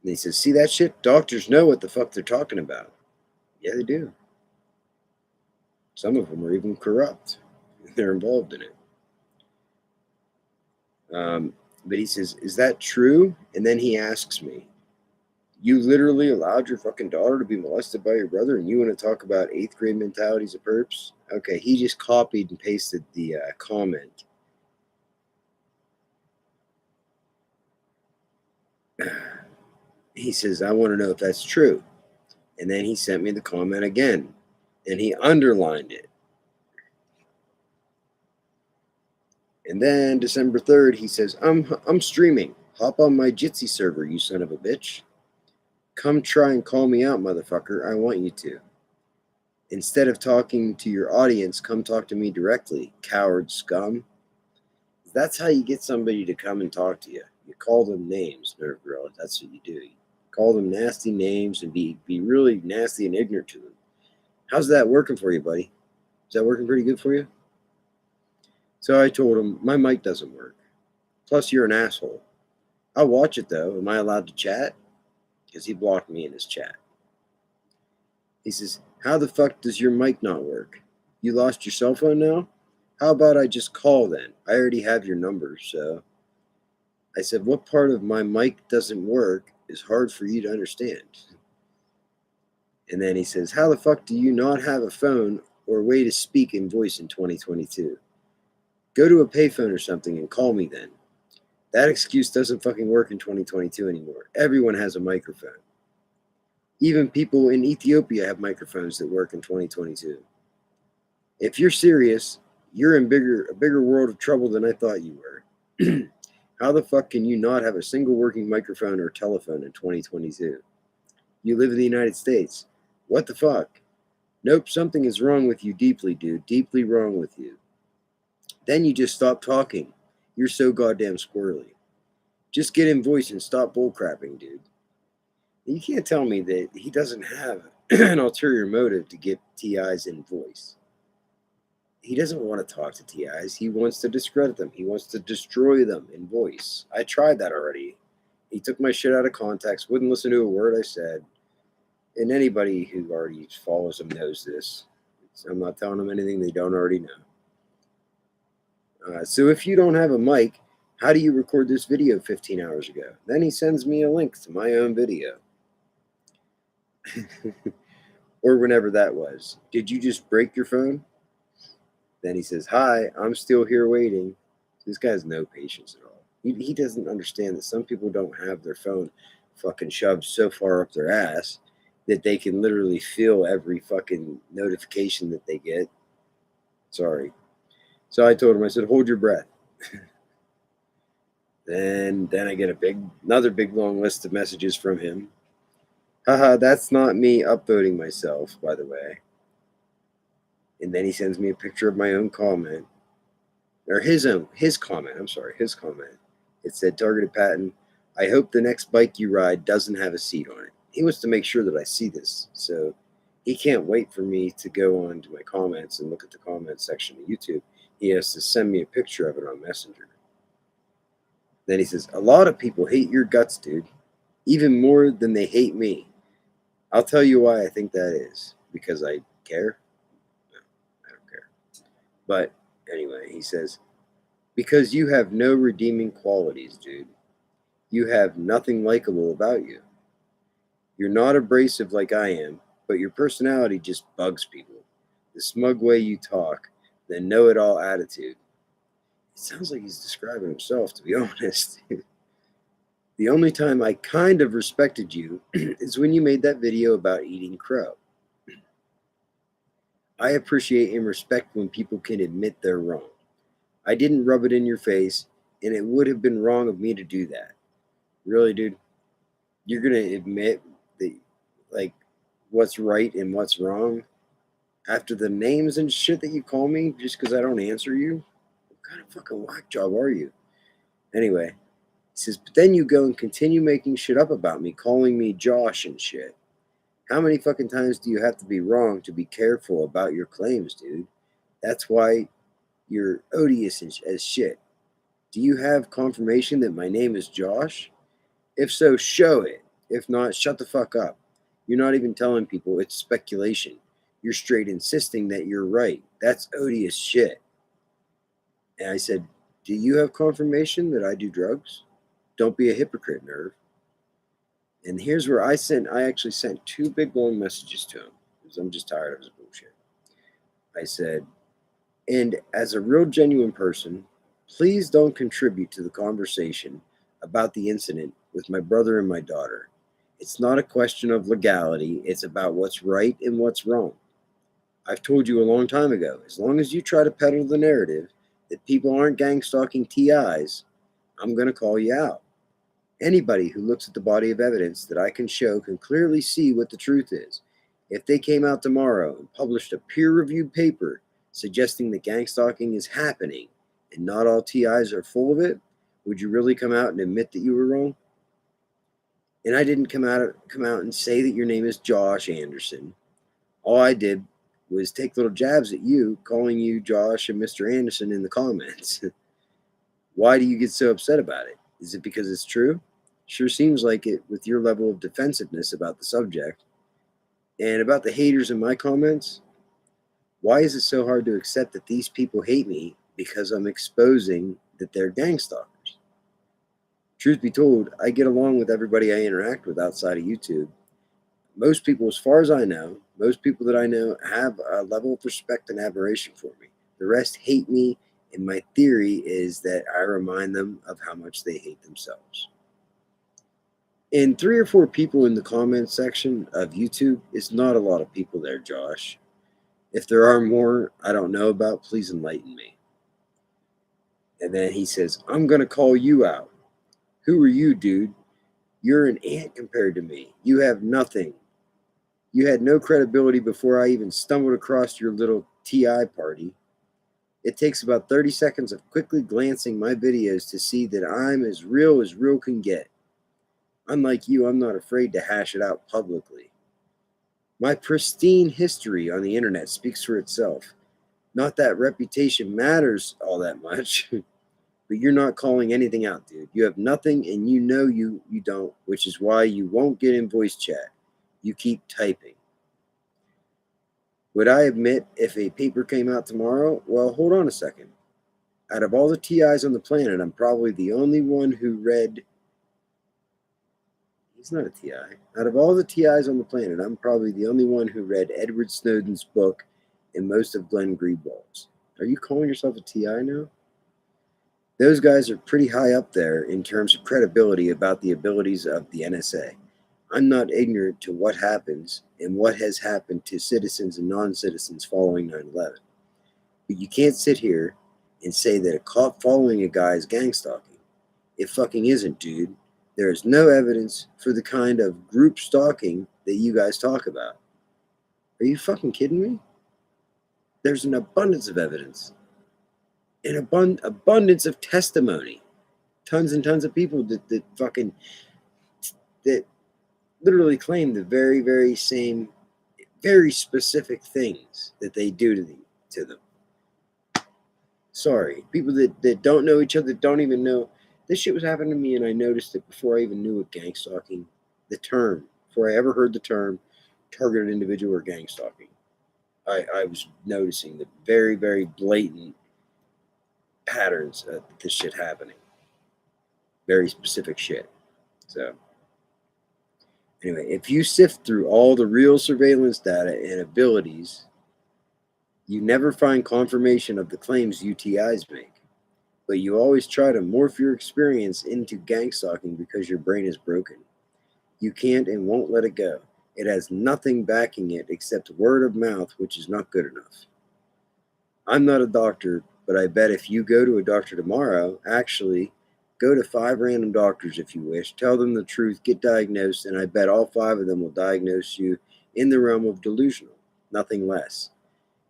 And he says, see that shit? Doctors know what the fuck they're talking about. Yeah, they do. Some of them are even corrupt. They're involved in it. But he says, is that true? And then he asks me, you literally allowed your fucking daughter to be molested by your brother and you want to talk about 8th grade mentalities of perps? Okay, he just copied and pasted the comment. He says, I want to know if that's true. And then he sent me the comment again. And he underlined it. And then December 3rd, he says, I'm streaming. Hop on my Jitsi server, you son of a bitch. Come try and call me out, motherfucker. I want you to. Instead of talking to your audience, come talk to me directly, coward scum. That's how you get somebody to come and talk to you. You call them names, Nirvgorilla. That's what you do. You call them nasty names and be really nasty and ignorant to them. How's that working for you, buddy? Is that working pretty good for you? So I told him, my mic doesn't work. Plus, you're an asshole. I'll watch it, though. Am I allowed to chat? Because he blocked me in his chat. He says, how the fuck does your mic not work? You lost your cell phone now? How about I just call then? I already have your number, so. I said, what part of my mic doesn't work is hard for you to understand? And then he says, how the fuck do you not have a phone or way to speak in voice in 2022? Go to a payphone or something and call me then. That excuse doesn't fucking work in 2022 anymore. Everyone has a microphone. Even people in Ethiopia have microphones that work in 2022. If you're serious, you're in a bigger world of trouble than I thought you were. How the fuck can you not have a single working microphone or telephone in 2022? You live in the United States. What the fuck? Nope, something is wrong with you deeply, dude. Deeply wrong with you. Then you just stop talking. You're so goddamn squirrely. Just get in voice and stop bullcrapping, dude. You can't tell me that he doesn't have an ulterior motive to get TIs in voice. He doesn't want to talk to TIs. He wants to discredit them. He wants to destroy them in voice. I tried that already. He took my shit out of context, wouldn't listen to a word I said. And anybody who already follows him knows this. I'm not telling them anything they don't already know. So if you don't have a mic, how do you record this video 15 hours ago? Then he sends me a link to my own video. Or whenever that was. Did you just break your phone? Then he says, hi, I'm still here waiting. This guy has no patience at all. He doesn't understand that some people don't have their phone fucking shoved so far up their ass that they can literally feel every fucking notification that they get. Sorry. So I told him, I said, hold your breath. Then I get another big long list of messages from him. Haha, that's not me upvoting myself, by the way. And then he sends me a picture of my own comment. Or his comment. It said, targeted patent. I hope the next bike you ride doesn't have a seat on it. He wants to make sure that I see this. So he can't wait for me to go on to my comments and look at the comments section of YouTube. He has to send me a picture of it on Messenger. Then he says, a lot of people hate your guts, dude. Even more than they hate me. I'll tell you why I think that is. Because I care? No, I don't care. But anyway, he says, because you have no redeeming qualities, dude. You have nothing likable about you. You're not abrasive like I am, but your personality just bugs people. The smug way you talk, the know-it-all attitude. It sounds like he's describing himself, to be honest. The only time I kind of respected you is when you made that video about eating crow. I appreciate and respect when people can admit they're wrong. I didn't rub it in your face, and it would have been wrong of me to do that. Really, dude? You're going to admit that, like, what's right and what's wrong after the names and shit that you call me just because I don't answer you? What kind of fucking whack job are you? Anyway, he says, but then you go and continue making shit up about me, calling me Josh and shit. How many fucking times do you have to be wrong to be careful about your claims, dude? That's why you're odious as shit. Do you have confirmation that my name is Josh? If so, show it. If not, shut the fuck up. You're not even telling people, it's speculation. You're straight insisting that you're right. That's odious shit. And I said, do you have confirmation that I do drugs? Don't be a hypocrite, Nerve. And here's where I actually sent 2 big long messages to him because I'm just tired of his bullshit. I said, and as a real genuine person, please don't contribute to the conversation about the incident with my brother and my daughter. It's not a question of legality. It's about what's right and what's wrong. I've told you a long time ago, as long as you try to peddle the narrative If people aren't gang stalking TIs, I'm going to call you out. Anybody who looks at the body of evidence that I can show can clearly see what the truth is. If they came out tomorrow and published a peer-reviewed paper suggesting that gang stalking is happening and not all TIs are full of it, would you really come out and admit that you were wrong? And I didn't come out and say that your name is Josh Anderson. All I did was take little jabs at you, calling you Josh and Mr. Anderson in the comments. Why do you get so upset about it? Is it because it's true? Sure seems like it with your level of defensiveness about the subject. And about the haters in my comments, why is it so hard to accept that these people hate me because I'm exposing that they're gang stalkers? Truth be told, I get along with everybody I interact with outside of YouTube. Most people, as far as I know, most people that I know have a level of respect and admiration for me. The rest hate me, and my theory is that I remind them of how much they hate themselves. And 3 or 4 people in the comments section of YouTube is not a lot of people there, Josh. If there are more I don't know about, please enlighten me. And then he says, I'm going to call you out. Who are you, dude? You're an ant compared to me. You have nothing. You had no credibility before I even stumbled across your little TI party. It takes about 30 seconds of quickly glancing my videos to see that I'm as real can get. Unlike you, I'm not afraid to hash it out publicly. My pristine history on the internet speaks for itself. Not that reputation matters all that much, but you're not calling anything out, dude. You have nothing, and you know you don't, which is why you won't get in voice chat. You keep typing. Would I admit if a paper came out tomorrow? Well, hold on a second. Out of all the TIs on the planet, I'm probably the only one who read... He's not a TI. Out of all the TIs on the planet, I'm probably the only one who read Edward Snowden's book and most of Glenn Greenwald's. Are you calling yourself a TI now? Those guys are pretty high up there in terms of credibility about the abilities of the NSA. I'm not ignorant to what happens and what has happened to citizens and non-citizens following 9/11. But you can't sit here and say that a cop following a guy is gang stalking. It fucking isn't, dude. There is no evidence for the kind of group stalking that you guys talk about. Are you fucking kidding me? There's an abundance of evidence. An abundance of testimony. Tons and tons of people that literally claim the very, very same, very specific things that they do to them. Sorry. People that don't know each other, don't even know. This shit was happening to me, and I noticed it before I even knew what gang stalking, the term, before I ever heard the term targeted individual or gang stalking. I was noticing the very, very blatant patterns of this shit happening. Very specific shit. So, anyway, if you sift through all the real surveillance data and abilities, you never find confirmation of the claims UTIs make. But you always try to morph your experience into gang stalking because your brain is broken. You can't and won't let it go. It has nothing backing it except word of mouth, which is not good enough. I'm not a doctor, but I bet if you go to a doctor tomorrow, actually, go to 5 random doctors if you wish, tell them the truth, get diagnosed, and I bet all 5 of them will diagnose you in the realm of delusional, nothing less.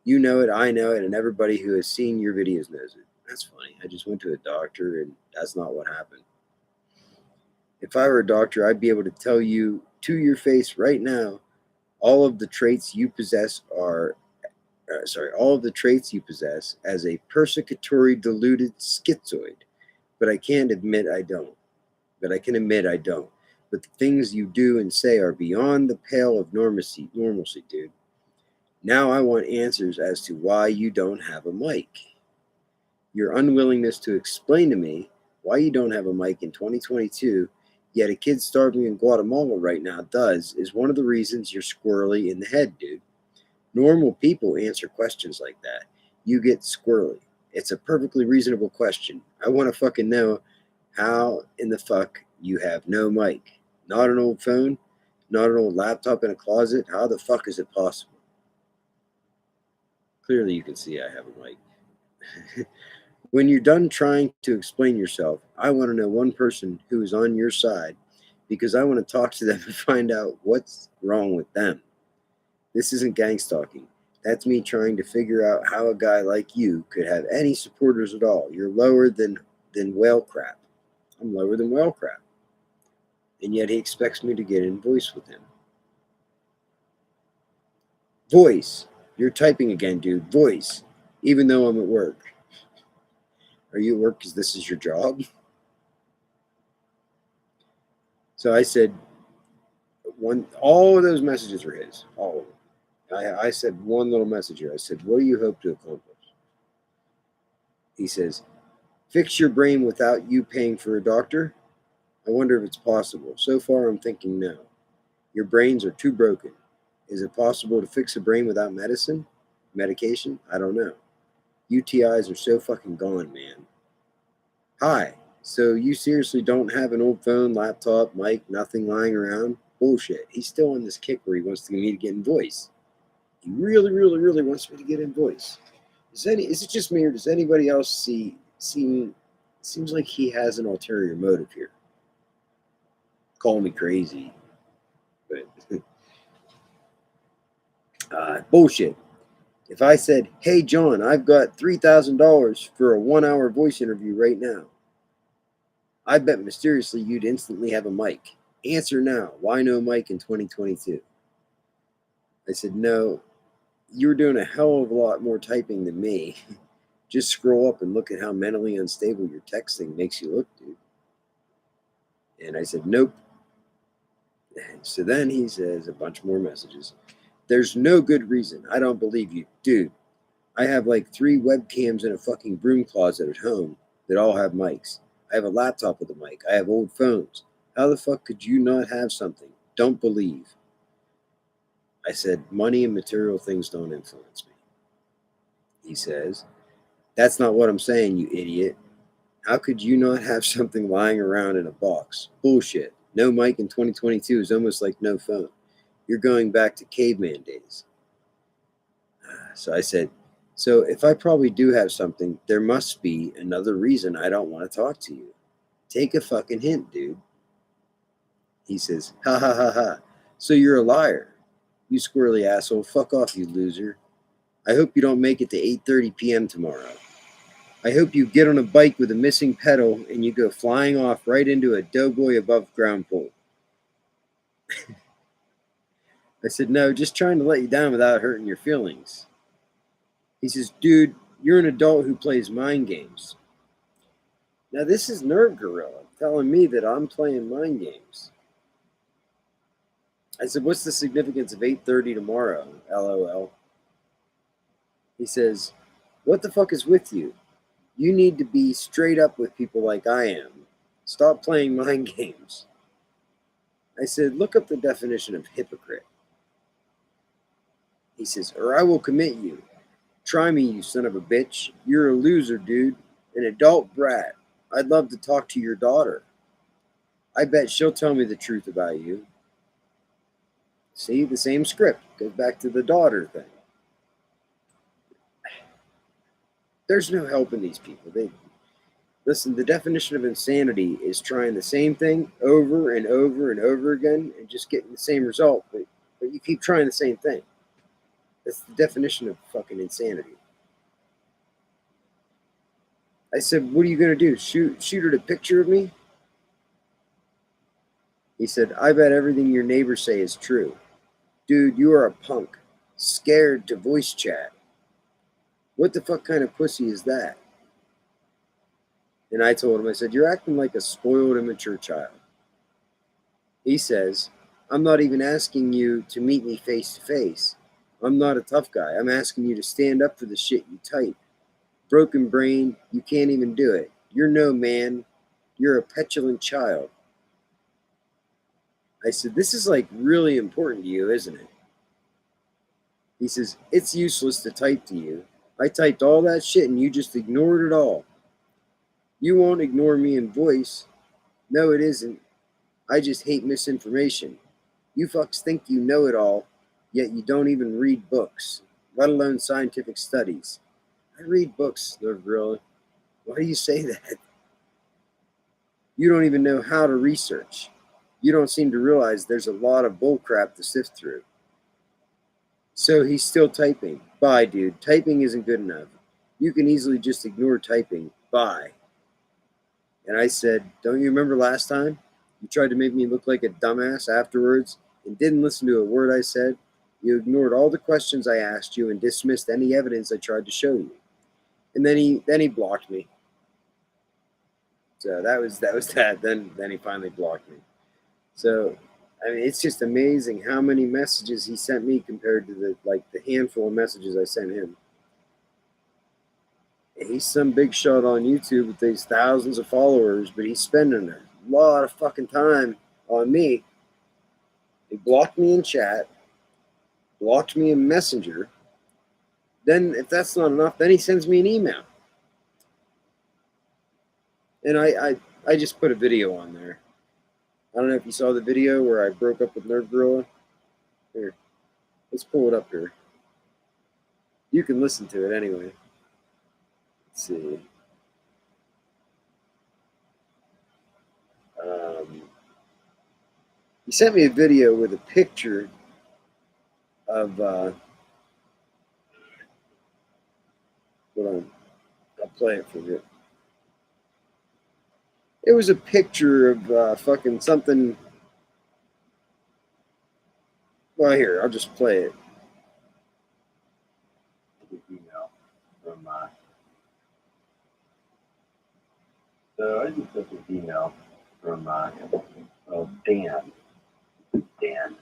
You know it, I know it, and everybody who has seen your videos knows it. That's funny. I just went to a doctor, and that's not what happened. If I were a doctor, I'd be able to tell you to your face right now, all of the traits you possess as a persecutory deluded schizoid. But I can admit I don't. But the things you do and say are beyond the pale of normalcy, dude. Now I want answers as to why you don't have a mic. Your unwillingness to explain to me why you don't have a mic in 2022, yet a kid starving in Guatemala right now is one of the reasons you're squirrely in the head, dude. Normal people answer questions like that. You get squirrely. It's a perfectly reasonable question. I want to fucking know how in the fuck you have no mic. Not an old phone, not an old laptop in a closet. How the fuck is it possible? Clearly you can see I have a mic. When you're done trying to explain yourself, I want to know one person who is on your side because I want to talk to them and find out what's wrong with them. This isn't gang stalking. That's me trying to figure out how a guy like you could have any supporters at all. You're lower than whale crap. I'm lower than whale crap. And yet he expects me to get in voice with him. Voice. You're typing again, dude. Voice. Even though I'm at work. Are you at work because this is your job? So I said, all of those messages are his. All of them. I said one little message here. I said, what do you hope to accomplish? He says, fix your brain without you paying for a doctor? I wonder if it's possible. So far, I'm thinking no. Your brains are too broken. Is it possible to fix a brain without medication? I don't know. UTIs are so fucking gone, man. Hi. So you seriously don't have an old phone, laptop, mic, nothing lying around? Bullshit. He's still on this kick where he wants me to get in voice. He really, really, really wants me to get in voice. Is it just me, or does anybody else seems like he has an ulterior motive here? Call me crazy, but bullshit. If I said, hey John, I've got $3,000 for a 1-hour voice interview right now, I bet mysteriously you'd instantly have a mic. Answer now. Why no mic in 2022? I said, no, you were doing a hell of a lot more typing than me. Just scroll up and look at how mentally unstable your texting makes you look, dude. And I said, nope. So then he says a bunch more messages. There's no good reason. I don't believe you. Dude, I have like 3 webcams in a fucking broom closet at home that all have mics. I have a laptop with a mic. I have old phones. How the fuck could you not have something? Don't believe. I said, money and material things don't influence me. He says, that's not what I'm saying, you idiot. How could you not have something lying around in a box? Bullshit. No mic in 2022 is almost like no phone. You're going back to caveman days. So I said, so if I probably do have something, there must be another reason I don't want to talk to you. Take a fucking hint, dude. He says, ha ha ha ha. So you're a liar. You squirrely asshole. Fuck off, you loser. I hope you don't make it to 8:30 p.m. tomorrow. I hope you get on a bike with a missing pedal and you go flying off right into a doughboy above ground pole. I said, no, just trying to let you down without hurting your feelings. He says, dude, you're an adult who plays mind games. Now this is Nirvgorilla telling me that I'm playing mind games. I said, what's the significance of 8:30 tomorrow? LOL. He says, what the fuck is with you? You need to be straight up with people like I am. Stop playing mind games. I said, look up the definition of hypocrite. He says, or I will commit you. Try me, you son of a bitch. You're a loser, dude. An adult brat. I'd love to talk to your daughter. I bet she'll tell me the truth about you. See, the same script. Goes back to the daughter thing. There's no helping these people. Listen, the definition of insanity is trying the same thing over and over and over again and just getting the same result, but you keep trying the same thing. That's the definition of fucking insanity. I said, what are you going to do? Shoot her a picture of me? He said, I bet everything your neighbors say is true. Dude, you are a punk. Scared to voice chat. What the fuck kind of pussy is that? And I told him, I said, you're acting like a spoiled, immature child. He says, I'm not even asking you to meet me face to face. I'm not a tough guy. I'm asking you to stand up for the shit you type. Broken brain, you can't even do it. You're no man. You're a petulant child. I said, this is like really important to you, isn't it? He says, it's useless to type to you. I typed all that shit and you just ignored it all. You won't ignore me in voice. No, it isn't. I just hate misinformation. You fucks think you know it all, yet you don't even read books, let alone scientific studies. I read books, Nirvgorilla. Why do you say that? You don't even know how to research. You don't seem to realize there's a lot of bullcrap to sift through. So he's still typing. Bye, dude. Typing isn't good enough. You can easily just ignore typing. Bye. And I said, don't you remember last time? You tried to make me look like a dumbass afterwards and didn't listen to a word I said. You ignored all the questions I asked you and dismissed any evidence I tried to show you. And then he blocked me. So that was that. Then he finally blocked me. So I mean, it's just amazing how many messages he sent me compared to the handful of messages I sent him. And he's some big shot on YouTube with these thousands of followers, but he's spending a lot of fucking time on me. He blocked me in chat, blocked me in Messenger. Then, if that's not enough, then he sends me an email. And I just put a video on there. I don't know if you saw the video where I broke up with Nirvgorilla. Here, let's pull it up here. You can listen to it anyway. Let's see. He sent me a video with a picture of. Hold on, I'll play it for you. It was a picture of fucking something. Well, here, I'll just play it. Email from. So I just got this email from Dan. Dan.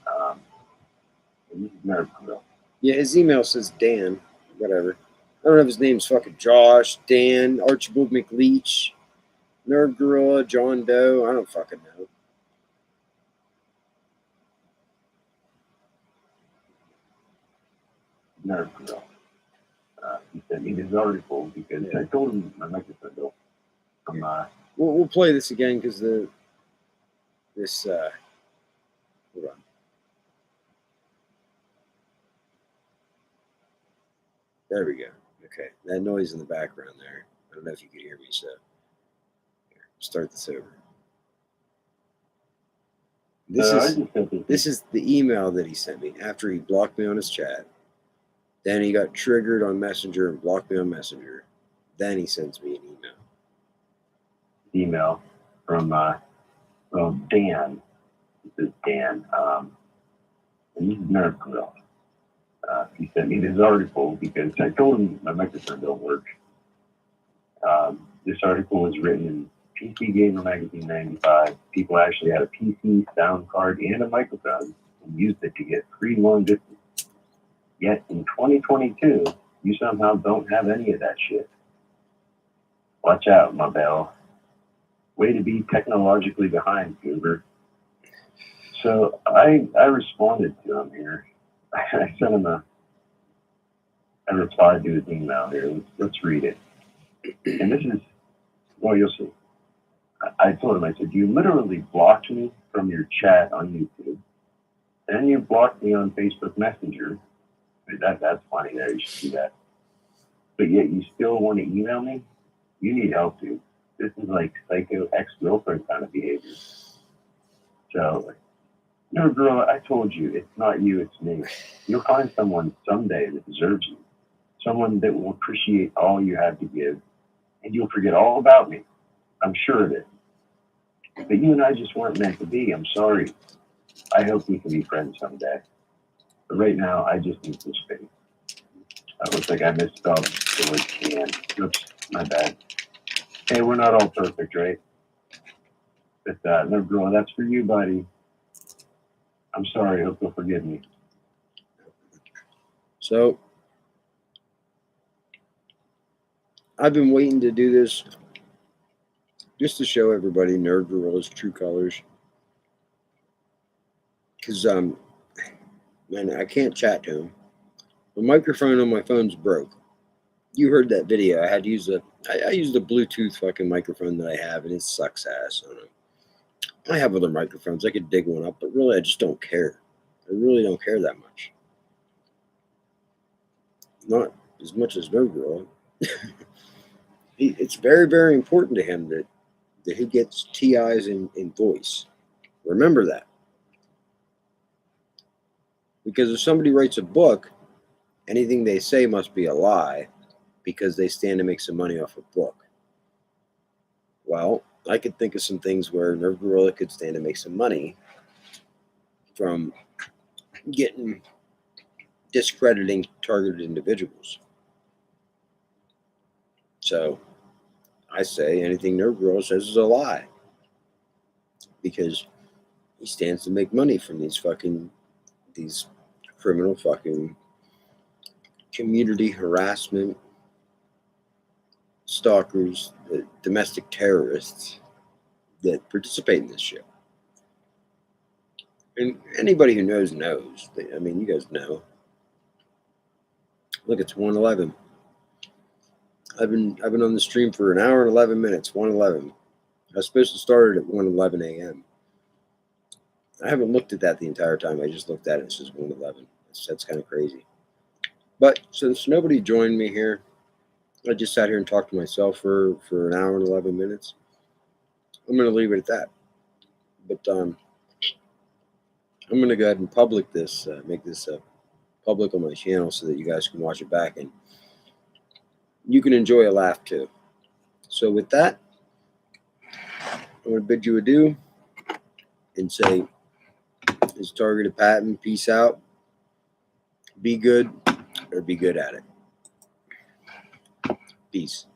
Nirvgorilla. Yeah, his email says Dan. Whatever. I don't know if his name's fucking Josh, Dan, Archibald Mcleech, Nirvgorilla, John Doe. I don't fucking know. Nirvgorilla. He sent me this article because I told him my microphone bill. We'll play this again because hold on. There we go. Okay, that noise in the background there. I don't know if you could hear me, so here, start this over. This is the email that he sent me after he blocked me on his chat. Then he got triggered on Messenger and blocked me on Messenger. Then he sends me an email. Email from Dan. This is Dan. And he's Nirvgorilla. He sent me this article because I told him my microphone don't work. This article was written in PC Gamer Magazine 95. People actually had a PC, sound card, and a microphone and used it to get free long distance. Yet in 2022, you somehow don't have any of that shit. Watch out, my bell. Way to be technologically behind, Goober. So I responded to him here. I sent him I replied to his email here. Let's read it. And this is, well, you'll see. I told him, I said, you literally blocked me from your chat on YouTube. And you blocked me on Facebook Messenger. That's funny there. You should do that. But yet you still want to email me? You need help, dude. This is like psycho ex-girlfriend kind of behavior. So, Nirvgorilla, I told you, it's not you, it's me. You'll find someone someday that deserves you. Someone that will appreciate all you have to give. And you'll forget all about me. I'm sure of it. But you and I just weren't meant to be. I'm sorry. I hope we can be friends someday. But right now, I just need some space. It looks like I misspelled the word can. Oops, my bad. Hey, we're not all perfect, right? But Nirvgorilla, that's for you, buddy. I'm sorry. I hope you'll forgive me. So, I've been waiting to do this just to show everybody Nirvgorilla's true colors. Because, man, I can't chat to him. The microphone on my phone's broke. You heard that video. I had to use I used the Bluetooth fucking microphone that I have, and it sucks ass. I have other microphones. I could dig one up, but really, I just don't care. I really don't care that much. Not as much as Nirvgorilla. It's very, very important to him that he gets TIs in voice. Remember that. Because if somebody writes a book, anything they say must be a lie because they stand to make some money off a book. Well, I could think of some things where Nirvgorilla could stand to make some money from discrediting targeted individuals. So I say anything Nirvgorilla says is a lie because he stands to make money from these criminal fucking community harassment stalkers, domestic terrorists that participate in this shit. And anybody who knows. I mean, you guys know. Look, it's 1:11. I've been on the stream for an hour and 11 minutes. 1:11. I was supposed to start it at 1:11 a.m. I haven't looked at that the entire time. I just looked at it. It says 1:11. That's kind of crazy. But since nobody joined me here, I just sat here and talked to myself for an hour and 11 minutes. I'm going to leave it at that. But I'm going to go ahead and make this public on my channel so that you guys can watch it back and you can enjoy a laugh too. So with that, I'm going to bid you adieu and say, it's Targeted Patton. Peace out. Be good or be good at it. Peace.